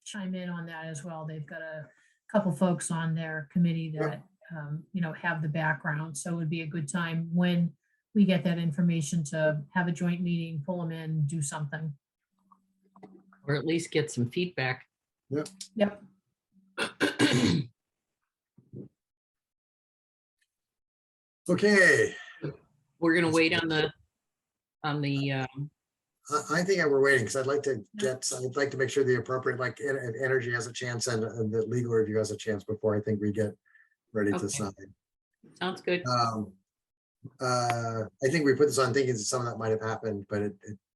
chime in on that as well. They've got a couple folks on their committee that, have the background. So it would be a good time when we get that information to have a joint meeting, pull them in, do something. Or at least get some feedback. Yep. Okay, We're gonna wait on the, I think we're waiting because I'd like to make sure the appropriate, like, energy has a chance and the legal review has a chance before I think we get ready to Okay. sign. sounds good. I think we put this on thinking that some of that might have happened, but it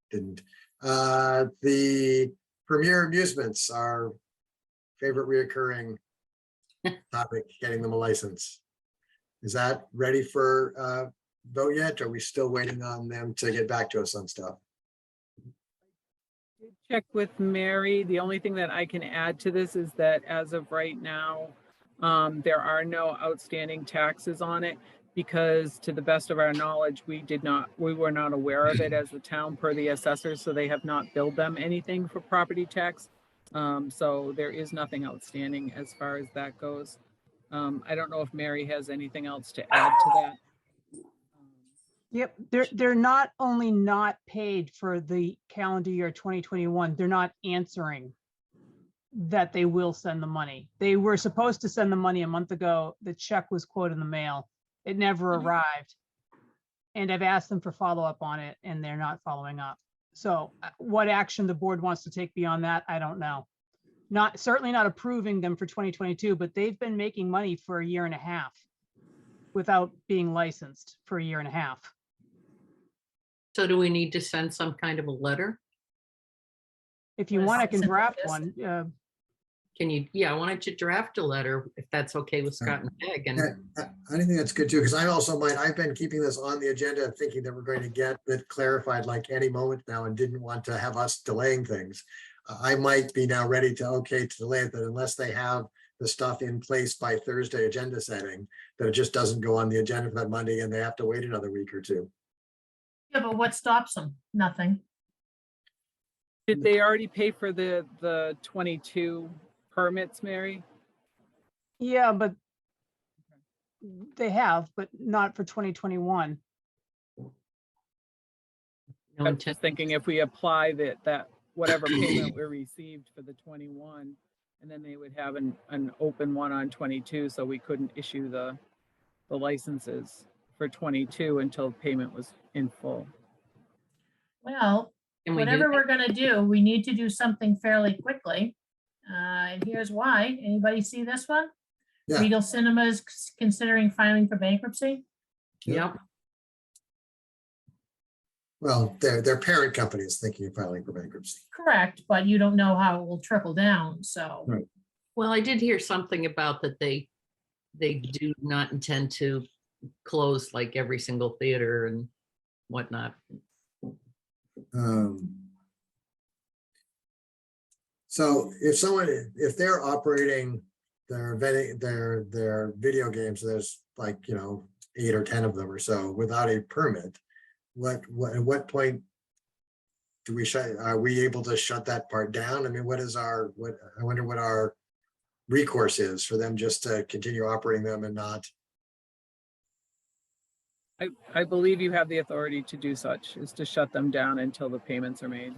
didn't. The Premier Amusements, our favorite reoccurring topic, getting them a license. Is that ready for vote yet? Are we still waiting on them to get back to us on stuff? Check with Mary. The only thing that I can add to this is that as of right now, there are no outstanding taxes on it because to the best of our knowledge, we were not aware of it as the town per the assessors, so they have not billed them anything for property tax. So there is nothing outstanding as far as that goes. I don't know if Mary has anything else to add to that. Yep, they're not only not paid for the calendar year 2021, they're not answering that they will send the money. They were supposed to send the money a month ago. The check was quote in the mail. It never arrived. And I've asked them for follow-up on it and they're not following up. So what action the board wants to take beyond that, I don't know. Certainly not approving them for 2022, but they've been making money for a year and a half without being licensed for a year and a half. So do we need to send some kind of a letter? If you Yes. want, I can Send draft this. one. Can you, yeah, why don't you draft a letter if that's okay with Scott and Peg? And I think that's good too, because I've been keeping this on the agenda, thinking that we're going to get it clarified like any moment now and didn't want to have us delaying things. I might be now ready to delay it, that unless they have the stuff in place by Thursday agenda setting, that it just doesn't go on the agenda for that Monday and they have to wait another week or two. Yeah, but what stops them? Nothing. Did they already pay for the 22 permits, Mary? Yeah, but they have, but not for 2021. no I'm intent- just thinking if we apply that whatever payment we received for the 21, and then they would have an open one on 22, so we couldn't issue the licenses for 22 until payment was in full. Well, Can we do whatever that? we're gonna do, we need to do something fairly quickly. And here's why. Anybody see this one? Yeah. Regal Cinemas considering filing for bankruptcy. Yep, Well, their parent company is thinking of filing for bankruptcy. Correct, but you don't know how it will trickle down, so. Right. well, I did hear something about that they do not intend to close like every single theater and whatnot. So if they're operating their video games, there's like, 8 or 10 of them or so without a permit, at what point are we able to shut that part down? I mean, I wonder what our recourse is for them just to continue operating them and not. I believe you have the authority to do such, is to shut them down until the payments are made.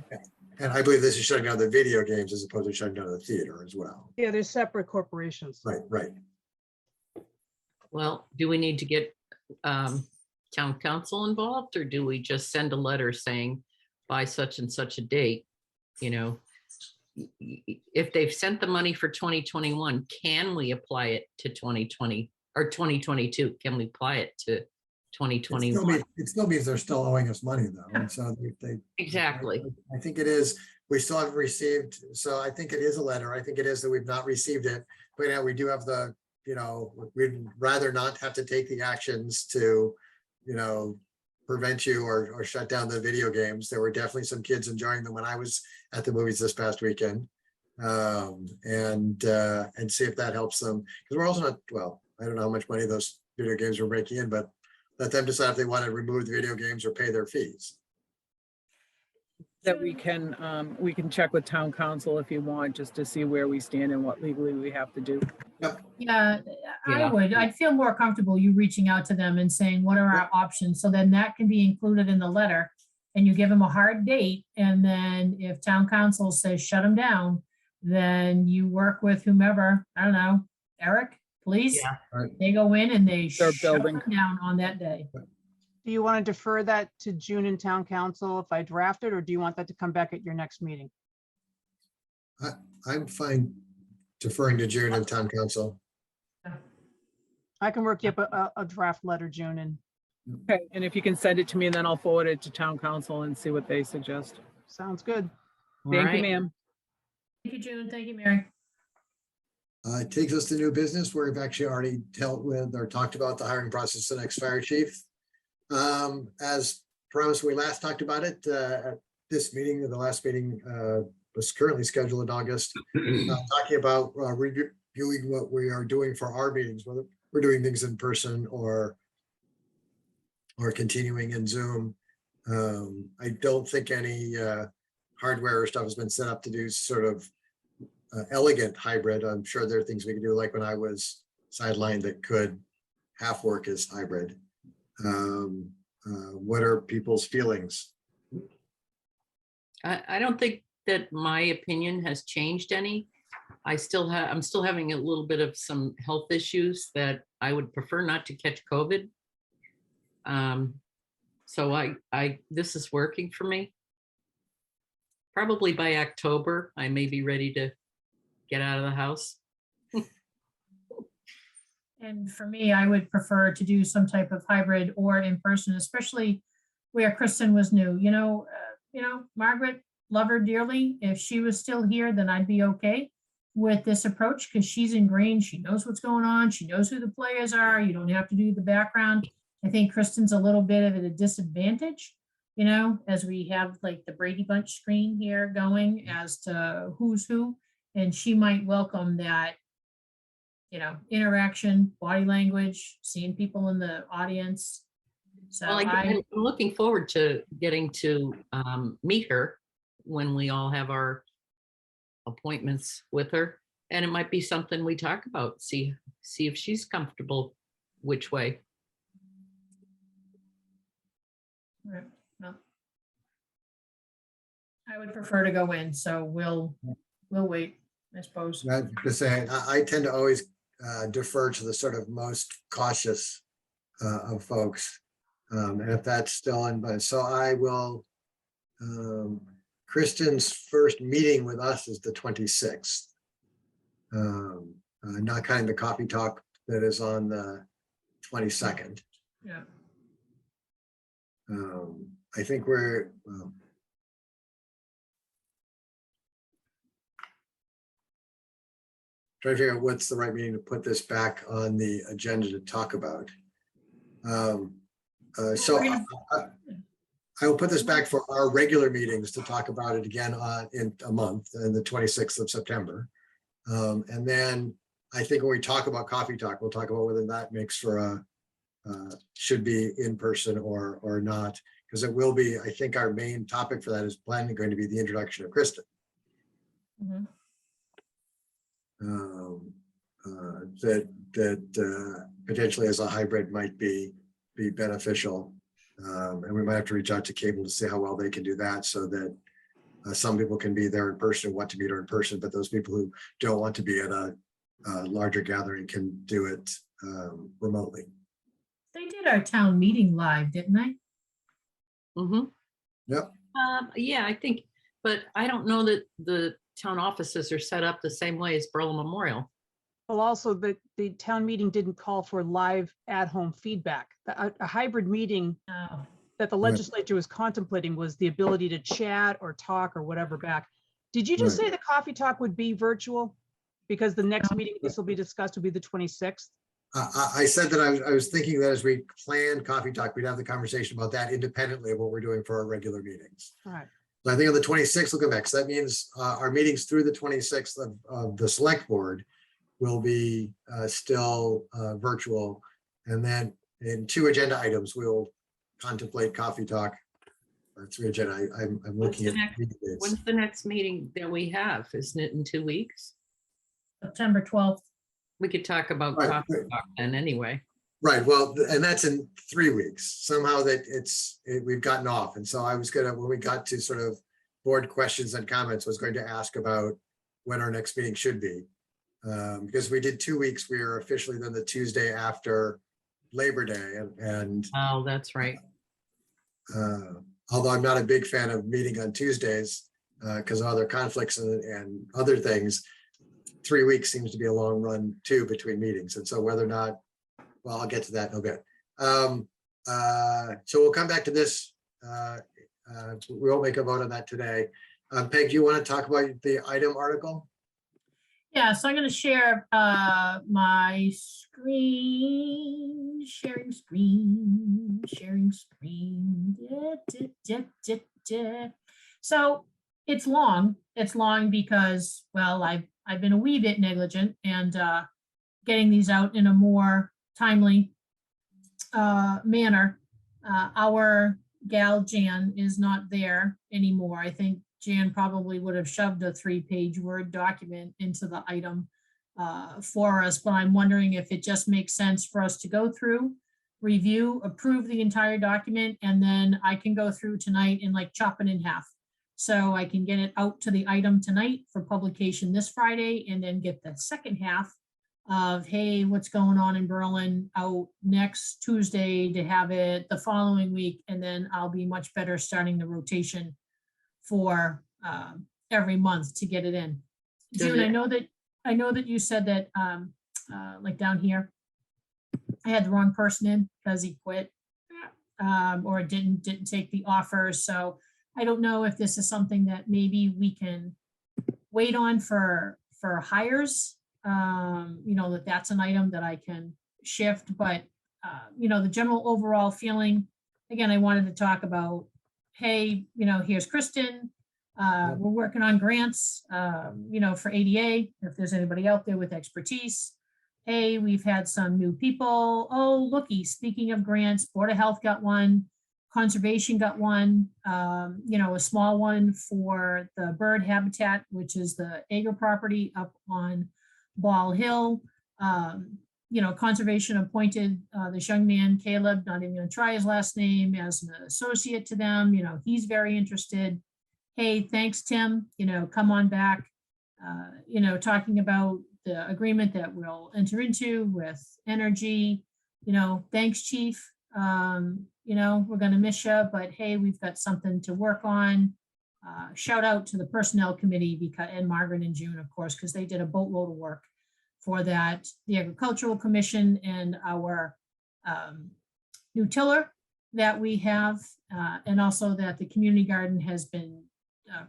And I believe this is shutting down the video games as opposed to shutting down the theater as well. Yeah, they're separate corporations. Right. Well, do we need to get town council involved, or do we just send a letter saying by such and such a date? If they've sent the money for 2021, can we apply it to 2020 or 2022? Can we apply it to 2021? It still means they're still owing us money though. And so they. Exactly. I think it is, we still haven't received, so I think it is a letter. I think it is that we've not received it. But now we do have we'd rather not have to take the actions to, prevent you or shut down the video games. There were definitely some kids enjoying them when I was at the movies this past weekend. And see if that helps them. Because we're also not, I don't know how much money those video games were making in, but let them decide if they want to remove the video games or pay their fees. that we can check with town council if you want, just to see where we stand and what legally we have to do. Yeah, I Yeah. would. I'd feel more comfortable you reaching out to them and saying, what are our options? So then that can be included in the letter. And you give them a hard date. And then if town council says shut them down, then you work with whomever, I don't know, Eric, police. Yeah. Right. They go in and they Start shut building. them down on that day. Do you want to defer that to June in town council if I draft it, or do you want that to come back at your next meeting? I'm fine deferring to June and town council. I can work you up a draft letter, June, and Okay, and if you can send it to me, and then I'll forward it to town council and see what they suggest. sounds good. All Thank you, right. ma'am. Thank you, June. Thank you, Mary. It takes us to new business where we've actually already dealt with or talked about the hiring process for the next fire chief. As promised, we last talked about it at this meeting. The last meeting was currently scheduled in August. Talking about reviewing what we are doing for our meetings, whether we're doing things in person or continuing in Zoom. I don't think any hardware or stuff has been set up to do sort of elegant hybrid. I'm sure there are things we can do, like when I was sidelined, that could half work as hybrid. What are people's feelings? I don't think that my opinion has changed any. I'm still having a little bit of some health issues that I would prefer not to catch COVID. So this is working for me. Probably by October, I may be ready to get out of the house. And for me, I would prefer to do some type of hybrid or in person, especially where Kristen was new. Margaret, love her dearly. If she was still here, then I'd be okay with this approach because she's ingrained. She knows what's going on. She knows who the players are. You don't have to do the background. I think Kristen's a little bit of at a disadvantage, as we have like the Brady Bunch screen here going as to who's who. And she might welcome that, interaction, body language, seeing people in the audience. So Well, I'm looking forward to getting to meet her when we all have our appointments with her. And it might be something we talk about, see if she's comfortable which way. Right, well, I would prefer to go in, so we'll wait, I suppose. I have to say, I tend to always defer to the sort of most cautious of folks. And if that's still in, so I will, Kristen's first meeting with us is the 26th. Not kind of the coffee talk that is on the 22nd. Yeah. I think we're, trying to figure out what's the right meeting to put this back on the agenda to talk about. So I will put this back for our regular meetings to talk about it again in a month, in the 26th of September. And then I think when we talk about coffee talk, we'll talk about whether that makes for a should be in person or not, because it will be, I think our main topic for that is planning going to be the introduction of Kristen. Mhm. That potentially as a hybrid might be beneficial. And we might have to reach out to cable to see how well they can do that, so that some people can be there in person and want to meet her in person, but those people who don't want to be at a larger gathering can do it remotely. They did our town meeting live, didn't they? Mm-hmm. Yep. Yeah, I think, but I don't know that the town offices are set up the same way as Berlin Memorial. Well, also the town meeting didn't call for live at-home feedback. A hybrid meeting Oh, that the Right. legislature was contemplating was the ability to chat or talk or whatever back. Did you just Right. say the coffee talk would be virtual? Because the next meeting this will be discussed will be the 26th. I said that I was thinking that as we plan coffee talk, we'd have the conversation about that independently of what we're doing for our regular meetings. All right. So I think on the 26th, we'll come back. So that means our meetings through the 26th of the select board will be still virtual. And then in 2 agenda items, we'll contemplate coffee talk through agenda. I'm What's looking the at next- meeting dates. When's the next meeting that we have? Isn't it in 2 weeks? September 12th. We could talk about Right, coffee right. talk then anyway. Right, well, and that's in 3 weeks. Somehow that we've gotten off. And so I was gonna, when we got to sort of board questions and comments, was going to ask about when our next meeting should be. Because we did 2 weeks, we are officially then the Tuesday after Labor Day. And Oh, that's right. although I'm not a big fan of meeting on Tuesdays because of other conflicts and other things, 3 weeks seems to be a long run too between meetings. And so whether or not, well, I'll get to that in a bit. So we'll come back to this. We won't make a vote on that today. Peg, do you want to talk about the item article? Yeah, so I'm going to share my screen, sharing screen. So it's long. It's long because, well, I've been a wee bit negligent and getting these out in a more timely manner. Our gal Jan is not there anymore. I think Jan probably would have shoved a 3-page Word document into the item for us, but I'm wondering if it just makes sense for us to go through, review, approve the entire document, and then I can go through tonight and like chop it in half. So I can get it out to the item tonight for publication this Friday, and then get the second half of, hey, what's going on in Berlin out next Tuesday to have it the following week. And then I'll be much better starting the rotation for every month to get it in. Does June, it- I know that you said that like down here, I had the wrong person in because he quit or didn't take the offer. So I don't know if this is something that maybe we can wait on for hires. That's an item that I can shift, but the general overall feeling, again, I wanted to talk about, hey, here's Kristen. We're working on grants, for ADA, if there's anybody out there with expertise. Hey, we've had some new people. Oh, looky, speaking of grants, Board of Health got one, Conservation got one, a small one for the bird habitat, which is the Ager property up on Ball Hill. Conservation appointed this young man, Caleb, not even gonna try his last name, as an associate to them. He's very interested. Hey, thanks, Tim, come on back. Talking about the agreement that we'll enter into with energy. Thanks, chief. We're gonna miss you, but hey, we've got something to work on. Shout out to the personnel committee and Margaret and June, of course, because they did a boatload of work for that. The Agricultural Commission and our new tiller that we have, and also that the community garden has been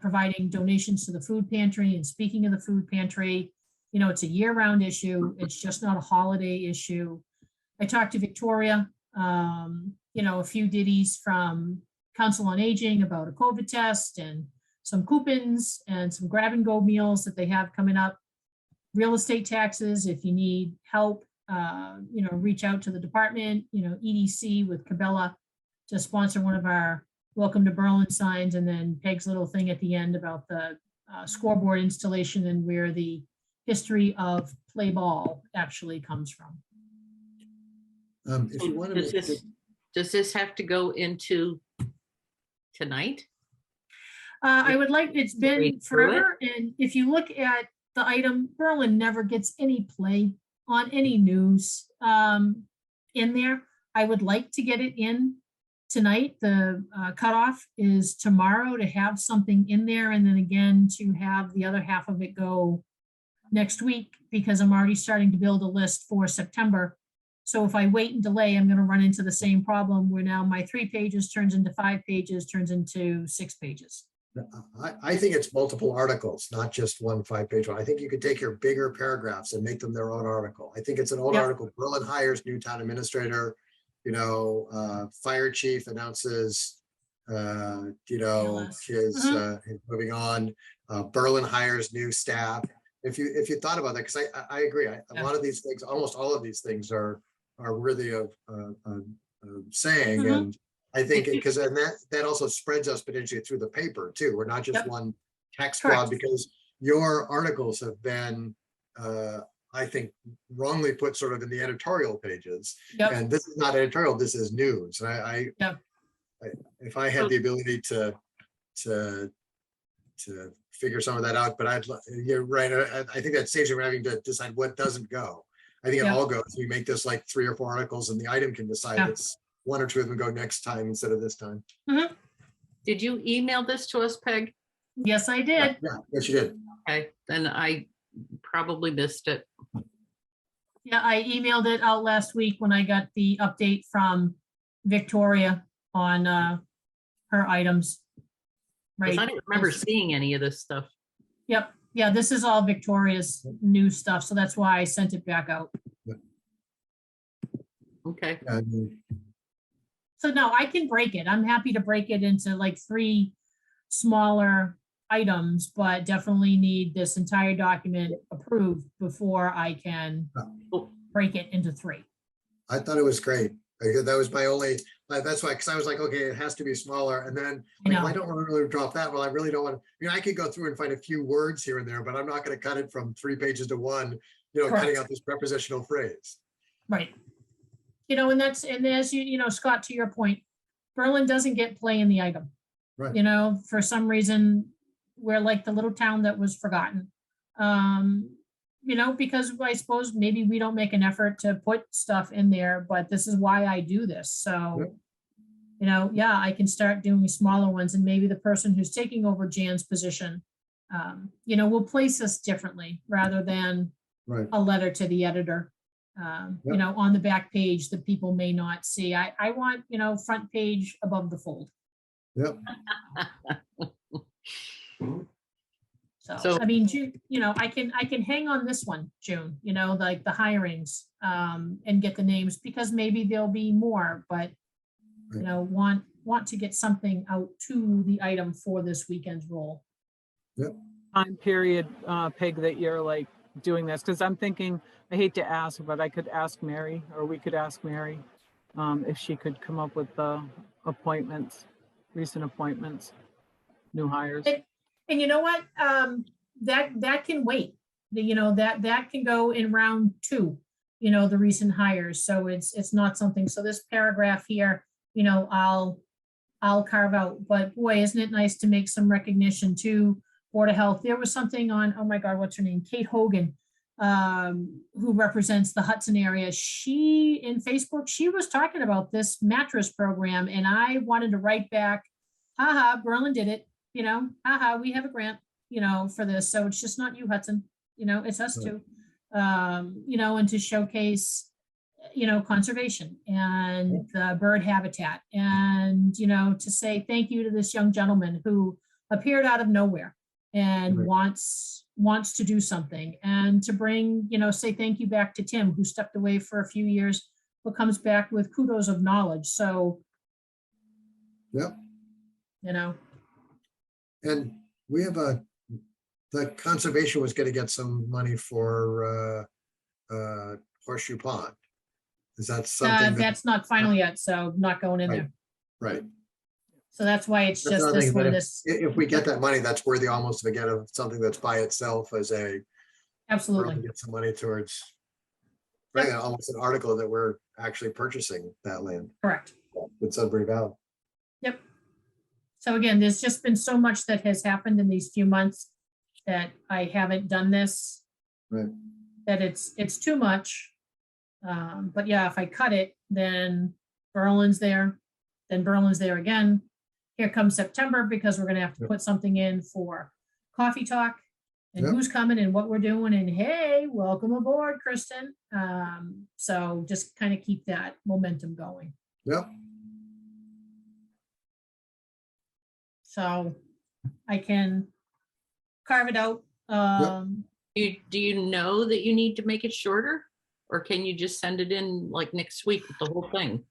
providing donations to the food pantry. And speaking of the food pantry, it's a year-round issue. It's just not a holiday issue. I talked to Victoria, a few ditties from Council on Aging about a COVID test and some coupons and some grab and go meals that they have coming up. Real estate taxes, if you need help, reach out to the department, EDC with Cabela to sponsor one of our Welcome to Berlin signs, and then Peg's little thing at the end about the scoreboard installation and where the history of play ball actually comes from. If you want to. Does this have to go into tonight? I would like, it's been Read through it. forever, and if you look at the item, Berlin never gets any play on any news in there. I would like to get it in tonight. The cutoff is tomorrow to have something in there, and then again to have the other half of it go next week, because I'm already starting to build a list for September. So if I wait and delay, I'm going to run into the same problem where now my 3 pages turns into 5 pages, turns into 6 pages. I think it's multiple articles, not just one 5-page one. I think you could take your bigger paragraphs and make them their own article. I think it's an own Yep. article. Berlin hires new town administrator, fire chief announces, Yes. his moving on. Berlin hires new staff. If you thought about that, because I agree, a lot of these things, almost all of these things are worthy of saying. Mhm. And I think, because and that also spreads us potentially through the paper too. We're not just Yep. one text blog, Correct. because your articles have been, I think, wrongly put sort of in the editorial pages. Yep, And this is not editorial, this is news. And Yep. if I had the ability to figure some of that out, but you're right. I think that saves you from having to decide what doesn't go. I think it Yeah. all goes. We make this like 3 or 4 articles and the item can decide Yeah. it's 1 or 2 of them go next time instead of this time. Did you email this to us, Peg? yes, I Yeah, did. yes, you did. Okay, then I probably missed it. Yeah, I emailed it out last week when I got the update from Victoria on her items. 'Cause Right. I don't remember This- seeing any of this stuff. Yep. Yeah, this is all Victoria's new stuff, so that's why I sent it back out. Okay, I mean, So no, I can break it. I'm happy to break it into like 3 smaller items, but definitely need this entire document approved before I can break it into 3. I thought it was great. That was my only, that's why, because I was like, okay, it has to be smaller. And then I like, well, know. I don't want to really drop that. Well, I really don't want to, I could go through and find a few words here and there, but I'm not going to cut it from 3 pages to 1, cutting Correct. out this prepositional phrase. Right. And as Scott, to your point, Berlin doesn't get play in the item. Right. For some reason, we're like the little town that was forgotten. Because I suppose maybe we don't make an effort to put stuff in there, but this is why I do this. So, I can start doing smaller ones, and maybe the person who's taking over Jan's position, will place us differently rather than Right. a letter to the editor. On the back page that people may not see. I want, front page above the fold. Yep. So, I mean, June, I can hang on this one, June, like the hirings, and get the names, because maybe there'll be more, but, want to get something out to the item for this weekend's roll. Time period, Peg, that you're like doing this, because I'm thinking, I hate to ask, but I could ask Mary, or we could ask Mary, if she could come up with the appointments, recent appointments, new hires. And you know what? That can wait. That can go in round 2, the recent hires. So it's not something, so this paragraph here, I'll carve out, but boy, isn't it nice to make some recognition to Board of Health. There was something on, oh my God, what's her name? Kate Hogan, who represents the Hudson area. In Facebook, she was talking about this mattress program, and I wanted to write back, haha, Berlin did it, haha, we have a grant, for this. So it's just not you, Hudson, it's us too. And to showcase, conservation and bird habitat, and, to say thank you to this young gentleman who appeared out of nowhere and Right. wants to do something, and to bring, say thank you back to Tim, who stepped away for a few years, but comes back with kudos of knowledge. So, Yep. And we have the conservation was going to get some money for Horseshoe Pond. Is that something that's not final yet, so not going in there. right? So that's why it's That's just another this thing, but one, if we get that money, that's worthy almost to get something that's by itself as a, absolutely. get some money towards, Yep. right, almost an article that we're actually purchasing that land Correct. with Sudbury Valley. Yep. So again, there's just been so much that has happened in these few months that I haven't done this. Right. That it's too much. But yeah, if I cut it, then Berlin's there, then Berlin's there again. Here comes September, because we're gonna have to Yep. put something in for coffee talk and Yep. who's coming and what we're doing, and hey, welcome aboard, Kristen. So just kind of keep that momentum going. Yep. So I can carve it out. Do you know that you need to make it shorter? Or can you just send it in like next week with the whole thing?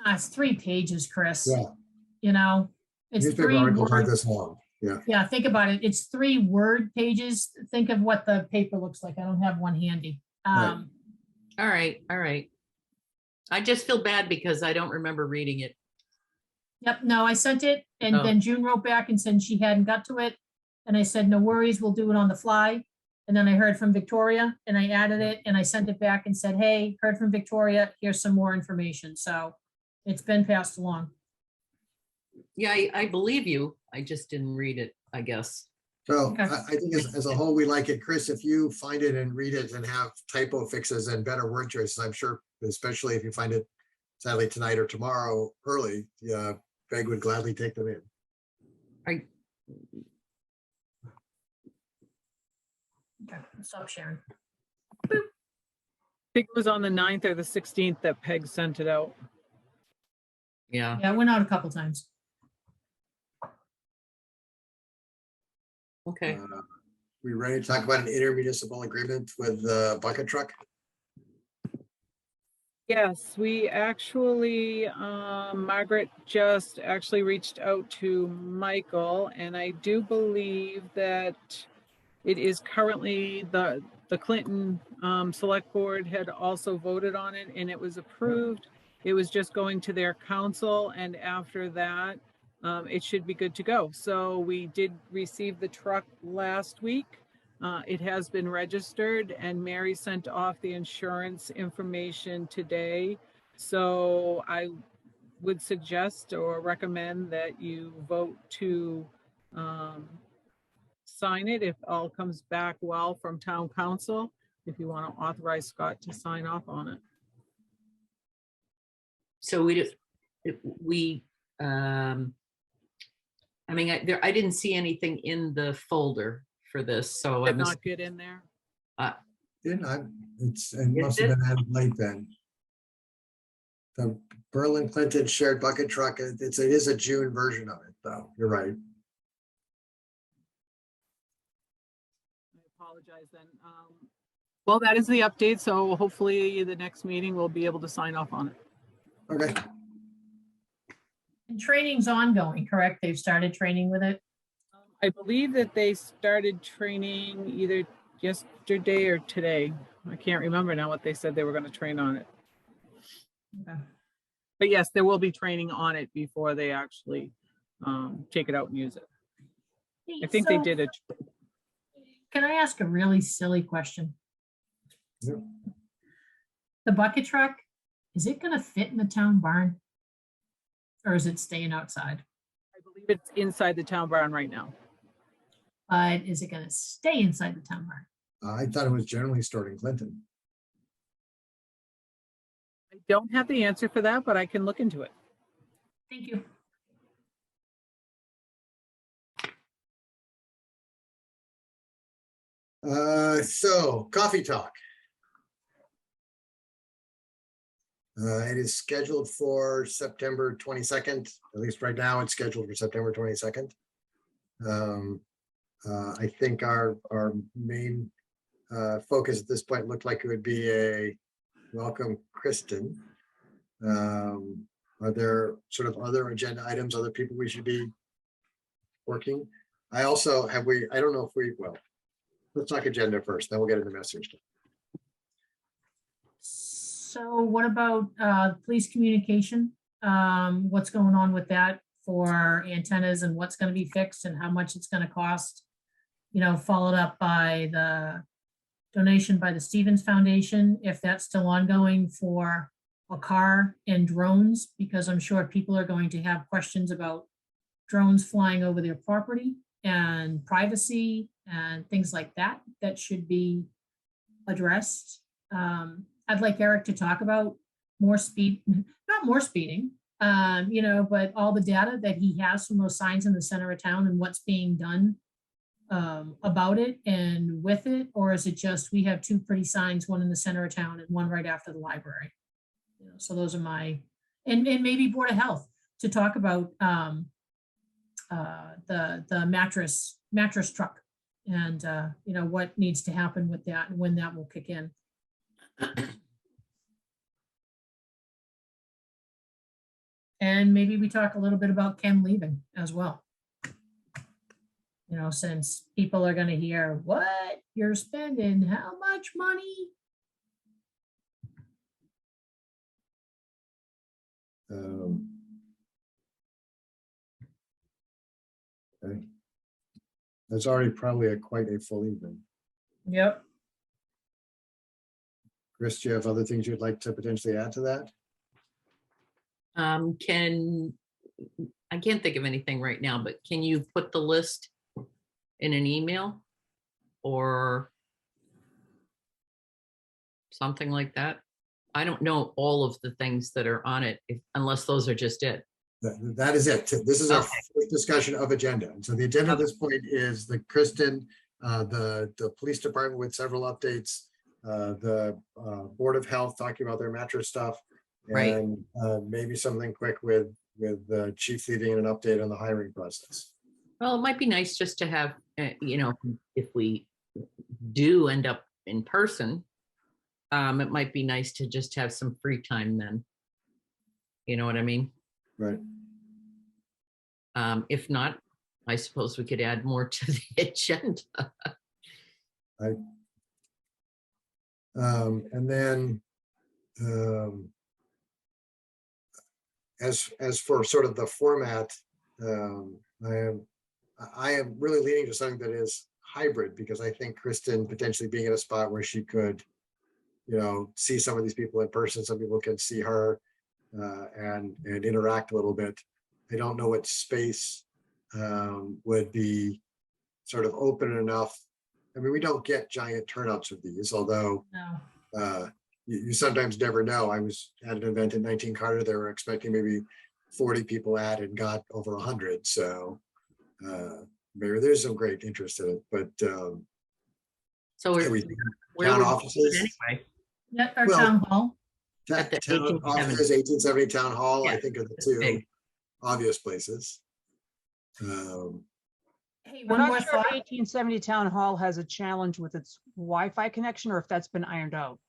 It's 3 pages, Chris. Yeah. It's Newspaper 3 articles like word. this long. Yeah. Yeah, think about it. It's 3 word pages. Think of what the paper looks like. I don't have one handy. Right. All right. I just feel bad because I don't remember reading it. Yep, no, I sent it and Oh. then June wrote back and said she hadn't got to it. And I said, no worries, we'll do it on the fly. And then I heard from Victoria and I added it and I sent it back and said, hey, heard from Victoria, here's some more information. So it's been passed along. Yeah, I believe you. I just didn't read it, I guess. So Okay. I think as a whole, we like it. Chris, if you find it and read it and have typo fixes and better word choices, I'm sure, especially if you find it sadly tonight or tomorrow early, Greg would gladly take them in. Okay, stop sharing. I think it was on the 9th or the 16th that Peg sent it out. Yeah. Yeah, it went out a couple times. Okay. We ready to talk about an intermunicipal agreement with the bucket truck? Yes, we actually, Margaret just actually reached out to Michael, and I do believe that it is currently the Clinton Select Board had also voted on it and it was approved. It was just going to their council, and after that, it should be good to go. So we did receive the truck last week. It has been registered and Mary sent off the insurance information today. So I would suggest or recommend that you vote to sign it if all comes back well from town council, if you want to authorize Scott to sign off on it. So I mean, I didn't see anything in the folder for this, so I Did must, not get in there. It must Is have been added late then. The Berlin Clinton shared bucket truck, it is a June version of it, though. You're right. I apologize then. Well, that is the update, so hopefully the next meeting we'll be able to sign off on it. Okay. And training's ongoing, correct? They've started training with it? I believe that they started training either yesterday or today. I can't remember now what they said they were going to train on it. Okay. But yes, there will be training on it before they actually take it out and use it. I think they So, did it. Can I ask a really silly question? Yeah. The bucket truck, is it gonna fit in the town barn? Or is it staying outside? I believe it's inside the town barn right now. But is it gonna stay inside the town barn? I thought it was generally stored in Clinton. I don't have the answer for that, but I can look into it. Thank you. So coffee talk. It is scheduled for September 22nd. At least right now it's scheduled for September 22nd. I think our main focus at this point looked like it would be a welcome Kristen. Are there sort of other agenda items, other people we should be working? I also I don't know if well, let's talk agenda first, then we'll get into message. So what about police communication? What's going on with that for antennas and what's gonna be fixed and how much it's gonna cost? You know, followed up by the donation by the Stevens Foundation, if that's still ongoing for a car and drones, because I'm sure people are going to have questions about drones flying over their property and privacy and things like that, that should be addressed. I'd like Eric to talk about more speed, not more speeding, you know, but all the data that he has from those signs in the center of town and what's being done about it and with it, or is it just we have two pretty signs, one in the center of town and one right after the library? You know, so those are my, and maybe Board of Health to talk about the mattress truck and you know, what needs to happen with that and when that will kick in. And maybe we talk a little bit about Ken leaving as well. You know, since people are gonna hear, what, you're spending how much money? That's already probably quite a full evening. Yep. Chris, do you have other things you'd like to potentially add to that? I can't think of anything right now, but can you put the list in an email or something like that? I don't know all of the things that are on it, unless those are just it. That is it. This is our Okay. first discussion of agenda. And so the agenda at this point is the Kristen, the police department with several updates, the Board of Health talking about their mattress stuff, Right. and maybe something quick with the chief leading an update on the hiring process. Well, it might be nice just to have, if we do end up in person, it might be nice to just have some free time then. You know what I mean? Right. If not, I suppose we could add more to the agenda. And then as for sort of the format, I am really leaning to something that is hybrid, because I think Kristen potentially being in a spot where she could, see some of these people in person, some people can see her and interact a little bit. I don't know what space would be sort of open enough. I mean, we don't get giant turnouts of these, although No. you sometimes never know. I was at an event in 19 Carter, they were expecting maybe 40 people at and got over 100. So maybe there's some great interest in it, but So where town would offices, anyway. Yeah, our Well, town hall. At the town 1870. offices, 1870 town hall, I Yeah, think are the it's two big. obvious places. Hey, I'm one more not sure if thought. 1870 Town Hall has a challenge with its Wi-Fi connection or if that's been ironed out.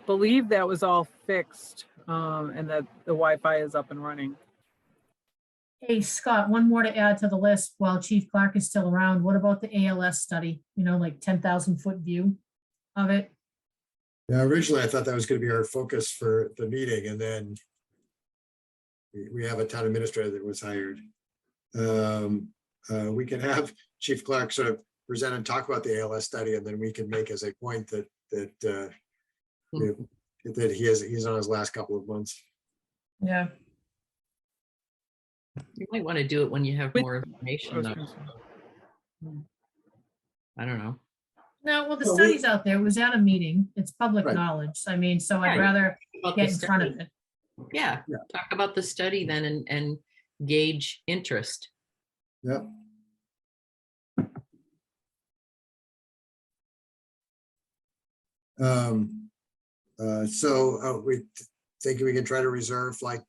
Believe that was all fixed, and that the Wi-Fi is up and running. Hey, Scott, one more to add to the list while Chief Clark is still around. What about the ALS study? Like 10,000-foot view of it? Yeah, originally I thought that was going to be our focus for the meeting, and then we have a town administrator that was hired. We can have Chief Clark sort of present and talk about the ALS study, and then we can make as a point that he's on his last couple of months. Yeah. You might want to do it when you have With- more information, though. I don't know. No, well, the Well, study's out there. It was at a meeting. It's public Right. knowledge. I mean, so I'd Yeah. rather About get the in front of study. it. Yeah, Yeah. talk about the study then and gauge interest. Yep. So we think we can try to reserve like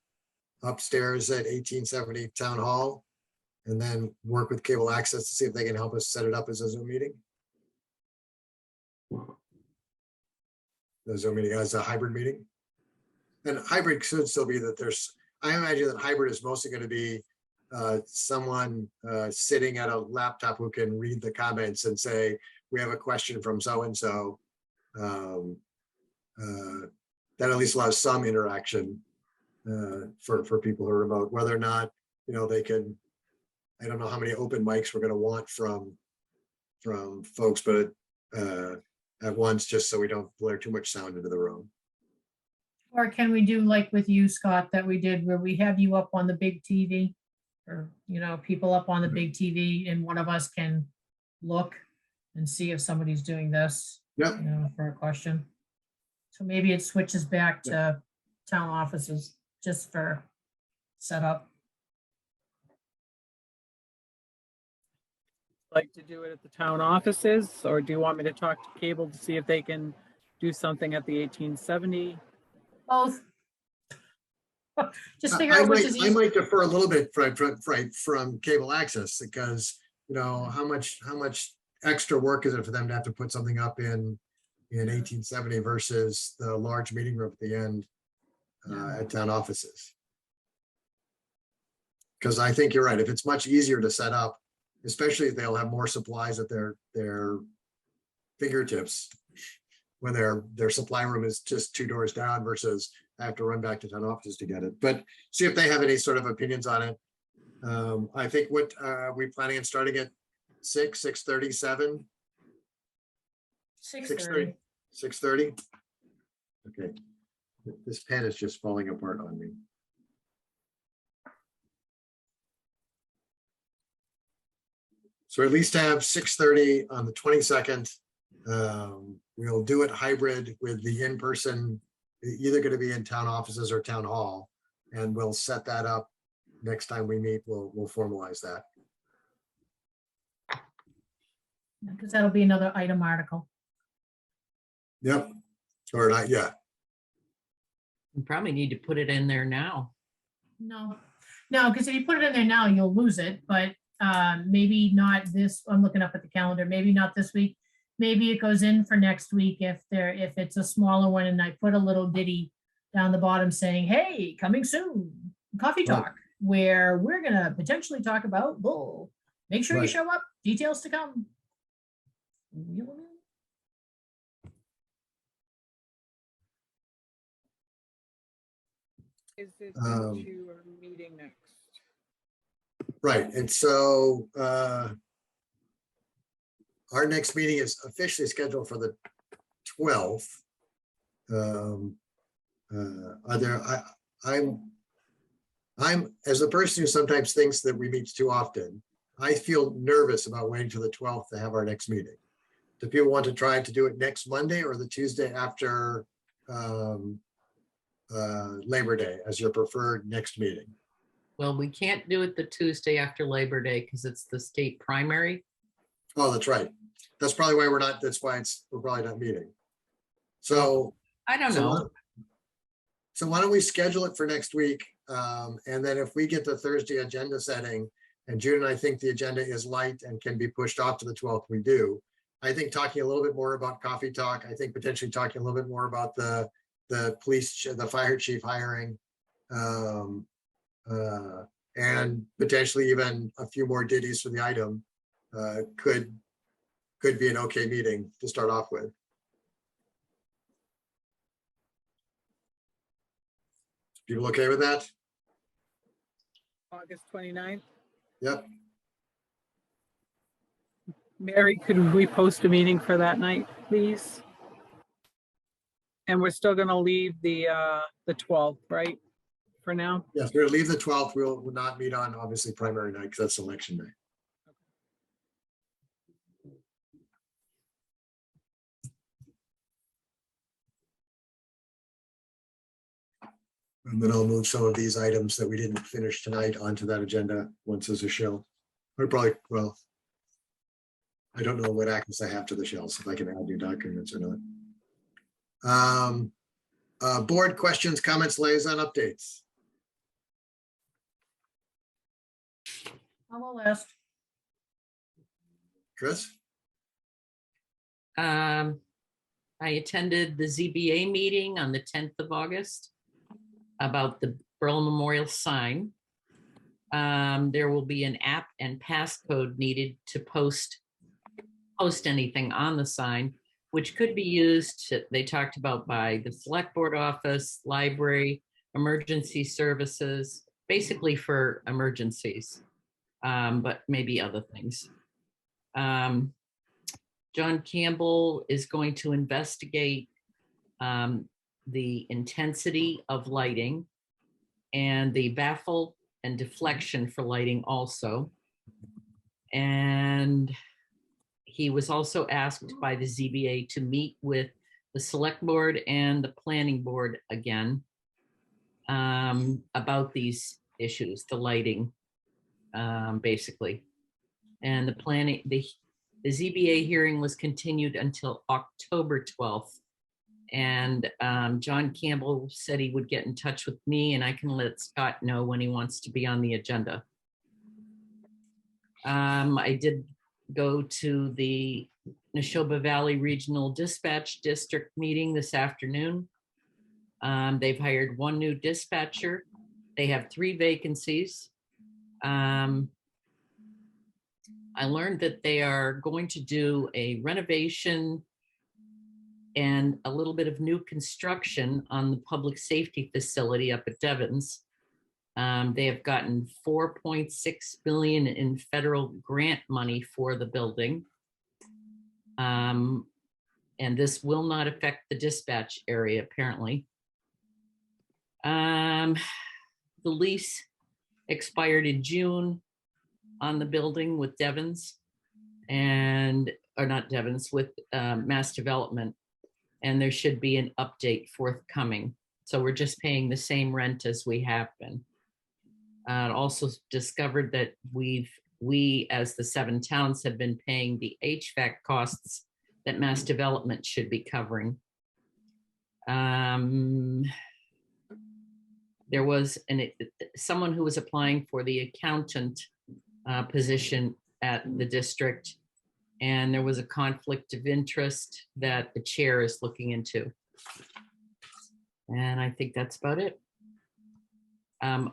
upstairs at 1870 Town Hall, and then work with Cable Access to see if they can help us set it up as a Zoom meeting. The Zoom meeting as a hybrid meeting. And hybrid should still be that I imagine that hybrid is mostly going to be someone sitting at a laptop who can read the comments and say, we have a question from so-and-so. That at least allows some interaction for people who are remote, whether or not, they can, I don't know how many open mics we're going to want from folks, but at once, just so we don't blare too much sound into the room. Or can we do like with you, Scott, that we did where we have you up on the big TV? Or, people up on the big TV and one of us can look and see if somebody's doing this. Yep. For a question. So maybe it switches back to town offices just for setup. Like to do it at the town offices, or do you want me to talk to Cable to see if they can do something at the 1870? Both. Just figure out which is I easier. might defer a little bit from Cable Access, because how much extra work is it for them to have to put something up in 1870 versus the large meeting room at the end at town offices. Because I think you're right. If it's much easier to set up, especially if they'll have more supplies at their fingertips when their supply room is just 2 doors down versus I have to run back to town offices to get it. But see if they have any sort of opinions on it. I think what we planning on starting at 6:30, 7? 6:30. 6:30? Okay. This pen is just falling apart on me. So at least have 6:30 on the 22nd. We'll do it hybrid with the in-person, either going to be in town offices or town hall. And we'll set that up next time we meet. We'll formalize that. Because that'll be another item article. Yep. Or not yet. You probably need to put it in there now. No, because if you put it in there now, you'll lose it, but maybe not this, I'm looking up at the calendar, maybe not this week. Maybe it goes in for next week if it's a smaller one and I put a little ditty down the bottom saying, hey, coming soon, coffee Right. talk, where we're gonna potentially talk about bull. Make sure you Right. show up, details to come. Reel 'em in. Is it Um, into our meeting next? Right. And so our next meeting is officially scheduled for the 12th. I'm as a person who sometimes thinks that we meet too often, I feel nervous about waiting till the 12th to have our next meeting. Do people want to try to do it next Monday or the Tuesday after Labor Day as your preferred next meeting? Well, we can't do it the Tuesday after Labor Day because it's the state primary. Oh, that's right. That's probably why we're not, that's why we're probably not meeting. So I don't know. So why don't we schedule it for next week? And then if we get the Thursday agenda setting, and June and I think the agenda is light and can be pushed off to the 12th, we do. I think talking a little bit more about coffee talk, I think potentially talking a little bit more about the police, the fire chief hiring, and potentially even a few more ditties for the item could be an okay meeting to start off with. People okay with that? August 29th? Yep. Mary, could we post a meeting for that night, please? And we're still gonna leave the 12th, right? For now? Yes, we're gonna leave the 12th. We'll not meet on obviously primary night because that's election day. And then I'll move some of these items that we didn't finish tonight onto that agenda once there's a show. Or probably, well, I don't know what access I have to the shells, if I can add new documents or not. Board questions, comments, liaison updates. I will last. Chris? I attended the ZBA meeting on the 10th of August about the Berlin Memorial sign. There will be an app and passcode needed to post anything on the sign, which could be used, they talked about, by the select board office, library, emergency services, basically for emergencies, but maybe other things. John Campbell is going to investigate the intensity of lighting and the baffle and deflection for lighting also. And he was also asked by the ZBA to meet with the select board and the planning board again about these issues, the lighting, basically. And the ZBA hearing was continued until October 12th. And John Campbell said he would get in touch with me and I can let Scott know when he wants to be on the agenda. I did go to the Neshoba Valley Regional Dispatch District meeting this afternoon. They've hired one new dispatcher. They have 3 vacancies. I learned that they are going to do a renovation and a little bit of new construction on the public safety facility up at Devon's. They have gotten 4.6 billion in federal grant money for the building. And this will not affect the dispatch area, apparently. The lease expired in June on the building with Devon's or not Devon's, with Mass Development. And there should be an update forthcoming. So we're just paying the same rent as we have been. Also discovered that we as the 7 towns have been paying the HVAC costs that Mass Development should be covering. There was someone who was applying for the accountant position at the district, and there was a conflict of interest that the chair is looking into. And I think that's about it. I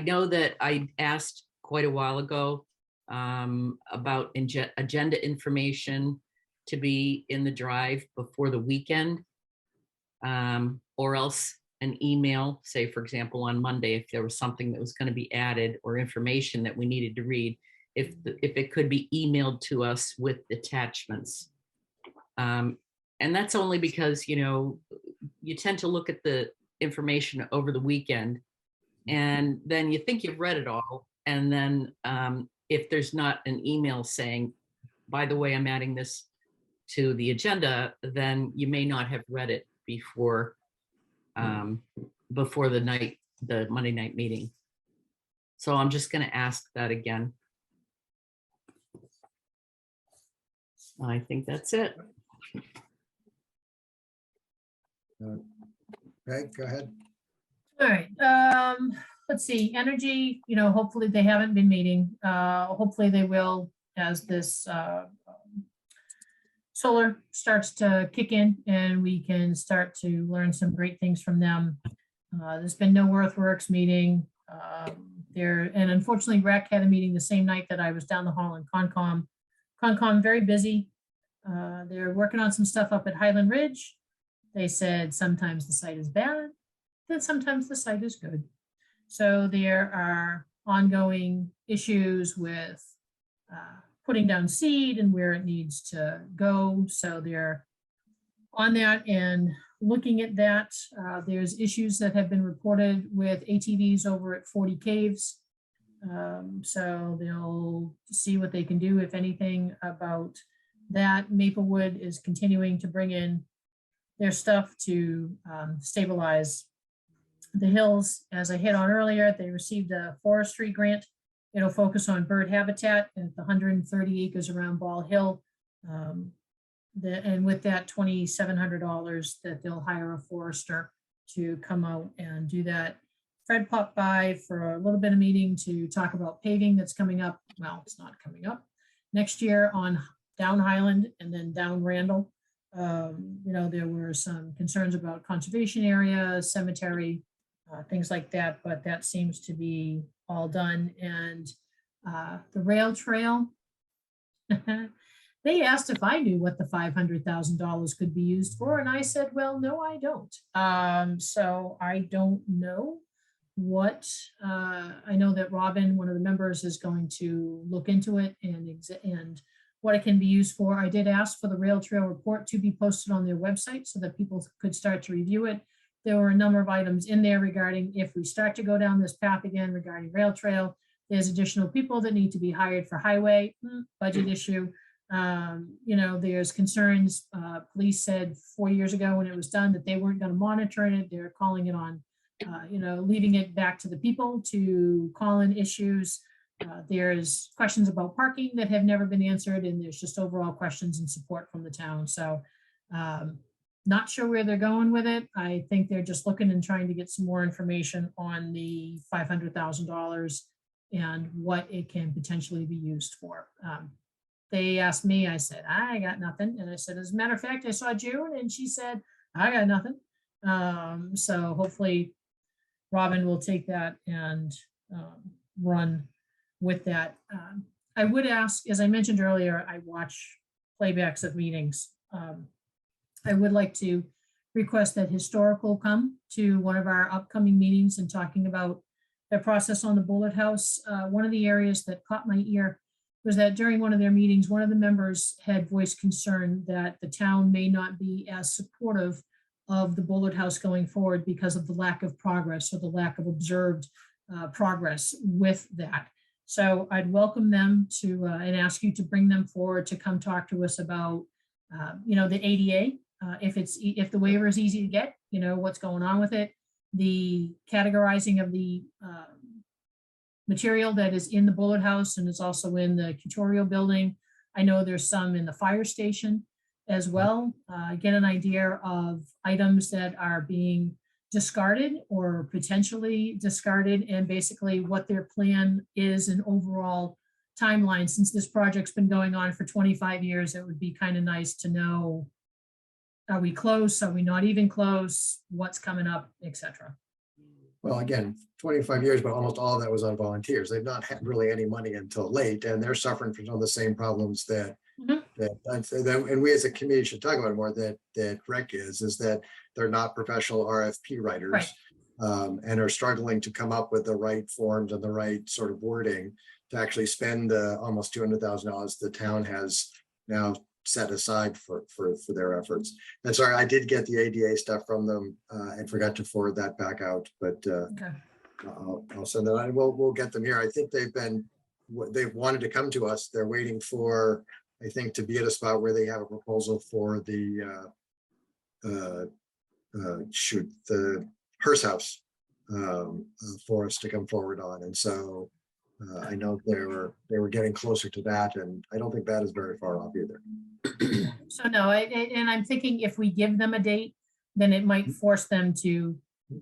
know that I asked quite a while ago about agenda information to be in the drive before the weekend, or else an email, say, for example, on Monday, if there was something that was going to be added or information that we needed to read, if it could be emailed to us with attachments. And that's only because, you tend to look at the information over the weekend, and then you think you've read it all. And then if there's not an email saying, by the way, I'm adding this to the agenda, then you may not have read it before the Monday night meeting. So I'm just going to ask that again. I think that's it. Okay, go ahead. All right, let's see, energy, hopefully they haven't been meeting. Hopefully they will, as this solar starts to kick in and we can start to learn some great things from them. There's been no earthworks meeting there, and unfortunately REC had a meeting the same night that I was down the hall in Concom. Concom very busy. They're working on some stuff up at Highland Ridge. They said sometimes the site is bad, then sometimes the site is good. So there are ongoing issues with putting down seed and where it needs to go. So they're on that and looking at that. There's issues that have been reported with ATVs over at 40 Caves. So they'll see what they can do, if anything, about that. Maplewood is continuing to bring in their stuff to stabilize the hills. As I hit on earlier, they received a forestry grant. It'll focus on bird habitat at the 130 acres around Ball Hill. And with that $2,700 that they'll hire a forester to come out and do that. Fred popped by for a little bit of meeting to talk about paving that's coming up. Well, it's not coming up next year on down Highland and then down Randall. There were some concerns about conservation area, cemetery, things like that, but that seems to be all done. And the rail trail, they asked if I knew what the $500,000 could be used for. And I said, well, no, I don't. So I don't know what, I know that Robin, one of the members, is going to look into it and what it can be used for. I did ask for the rail trail report to be posted on their website so that people could start to review it. There were a number of items in there regarding if we start to go down this path again regarding rail trail, there's additional people that need to be hired for highway, budget issue. There's concerns. Police said 4 years ago when it was done that they weren't going to monitor it. They're calling it on, leaving it back to the people to call in issues. There's questions about parking that have never been answered, and there's just overall questions and support from the town. So not sure where they're going with it. I think they're just looking and trying to get some more information on the $500,000 and what it can potentially be used for. They asked me, I said, I got nothing. And I said, as a matter of fact, I saw June and she said, I got nothing. So hopefully Robin will take that and run with that. I would ask, as I mentioned earlier, I watch playbacks of meetings. I would like to request that historical come to one of our upcoming meetings and talking about the process on the Bullet House. One of the areas that caught my ear was that during one of their meetings, one of the members had voiced concern that the town may not be as supportive of the Bullet House going forward because of the lack of progress or the lack of observed progress with that. So I'd welcome them to and ask you to bring them forward to come talk to us about, the ADA. If the waiver is easy to get, what's going on with it, the categorizing of the material that is in the Bullet House and is also in the Cutorio building. I know there's some in the fire station as well. Get an idea of items that are being discarded or potentially discarded, and basically what their plan is and overall timeline. Since this project's been going on for 25 years, it would be kind of nice to know, are we close? Are we not even close? What's coming up, etc. Well, again, 25 years, but almost all of that was on volunteers. They've not had really any money until late, and they're suffering from some of the same problems that Mhm. and we as a community should talk about more that rec is that they're not professional RFP writers. Right. And are struggling to come up with the right forms and the right sort of wording to actually spend the almost $200,000 the town has now set aside for their efforts. And sorry, I did get the ADA stuff from them and forgot to forward that back out, but Okay. I'll send that on. We'll get them here. I think they've wanted to come to us. They're waiting for, I think, to be at a spot where they have a proposal for the the Hearst House for us to come forward on. And so I know they were getting closer to that, and I don't think that is very far off either. So no, and I'm thinking if we give them a date, then it might force them to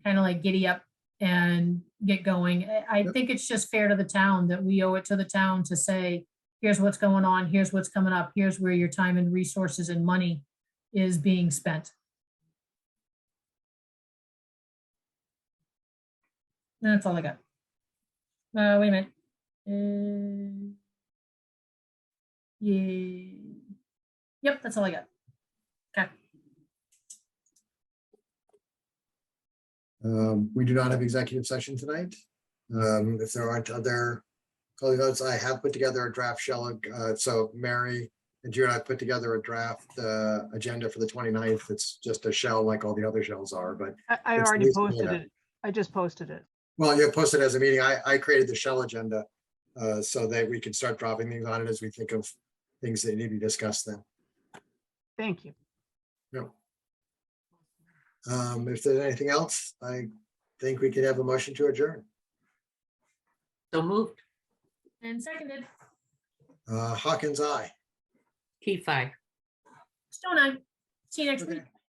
kind of like giddy up and get going. I Yep. think it's just fair to the town that we owe it to the town to say, here's what's going on, here's what's coming up, here's where your time and resources and money is being spent. And that's all I got. Wait a minute. Yeah. Yep, that's all I got. Okay. We do not have executive session tonight. If there aren't other calling notes, I have put together a draft shell. So Mary and you and I put together a draft agenda for the 29th. It's just a shell like all the other shells are, but I It's already loose posted data. it. I just posted it. well, you posted as a meeting. I created the shell agenda so that we can start dropping things on it as we think of things that need to be discussed then. Thank you. If there's anything else, I think we can have a motion to adjourn. So moved. And seconded. Hawkins, aye. Key 5. Stone Eye. See you next week. Okay.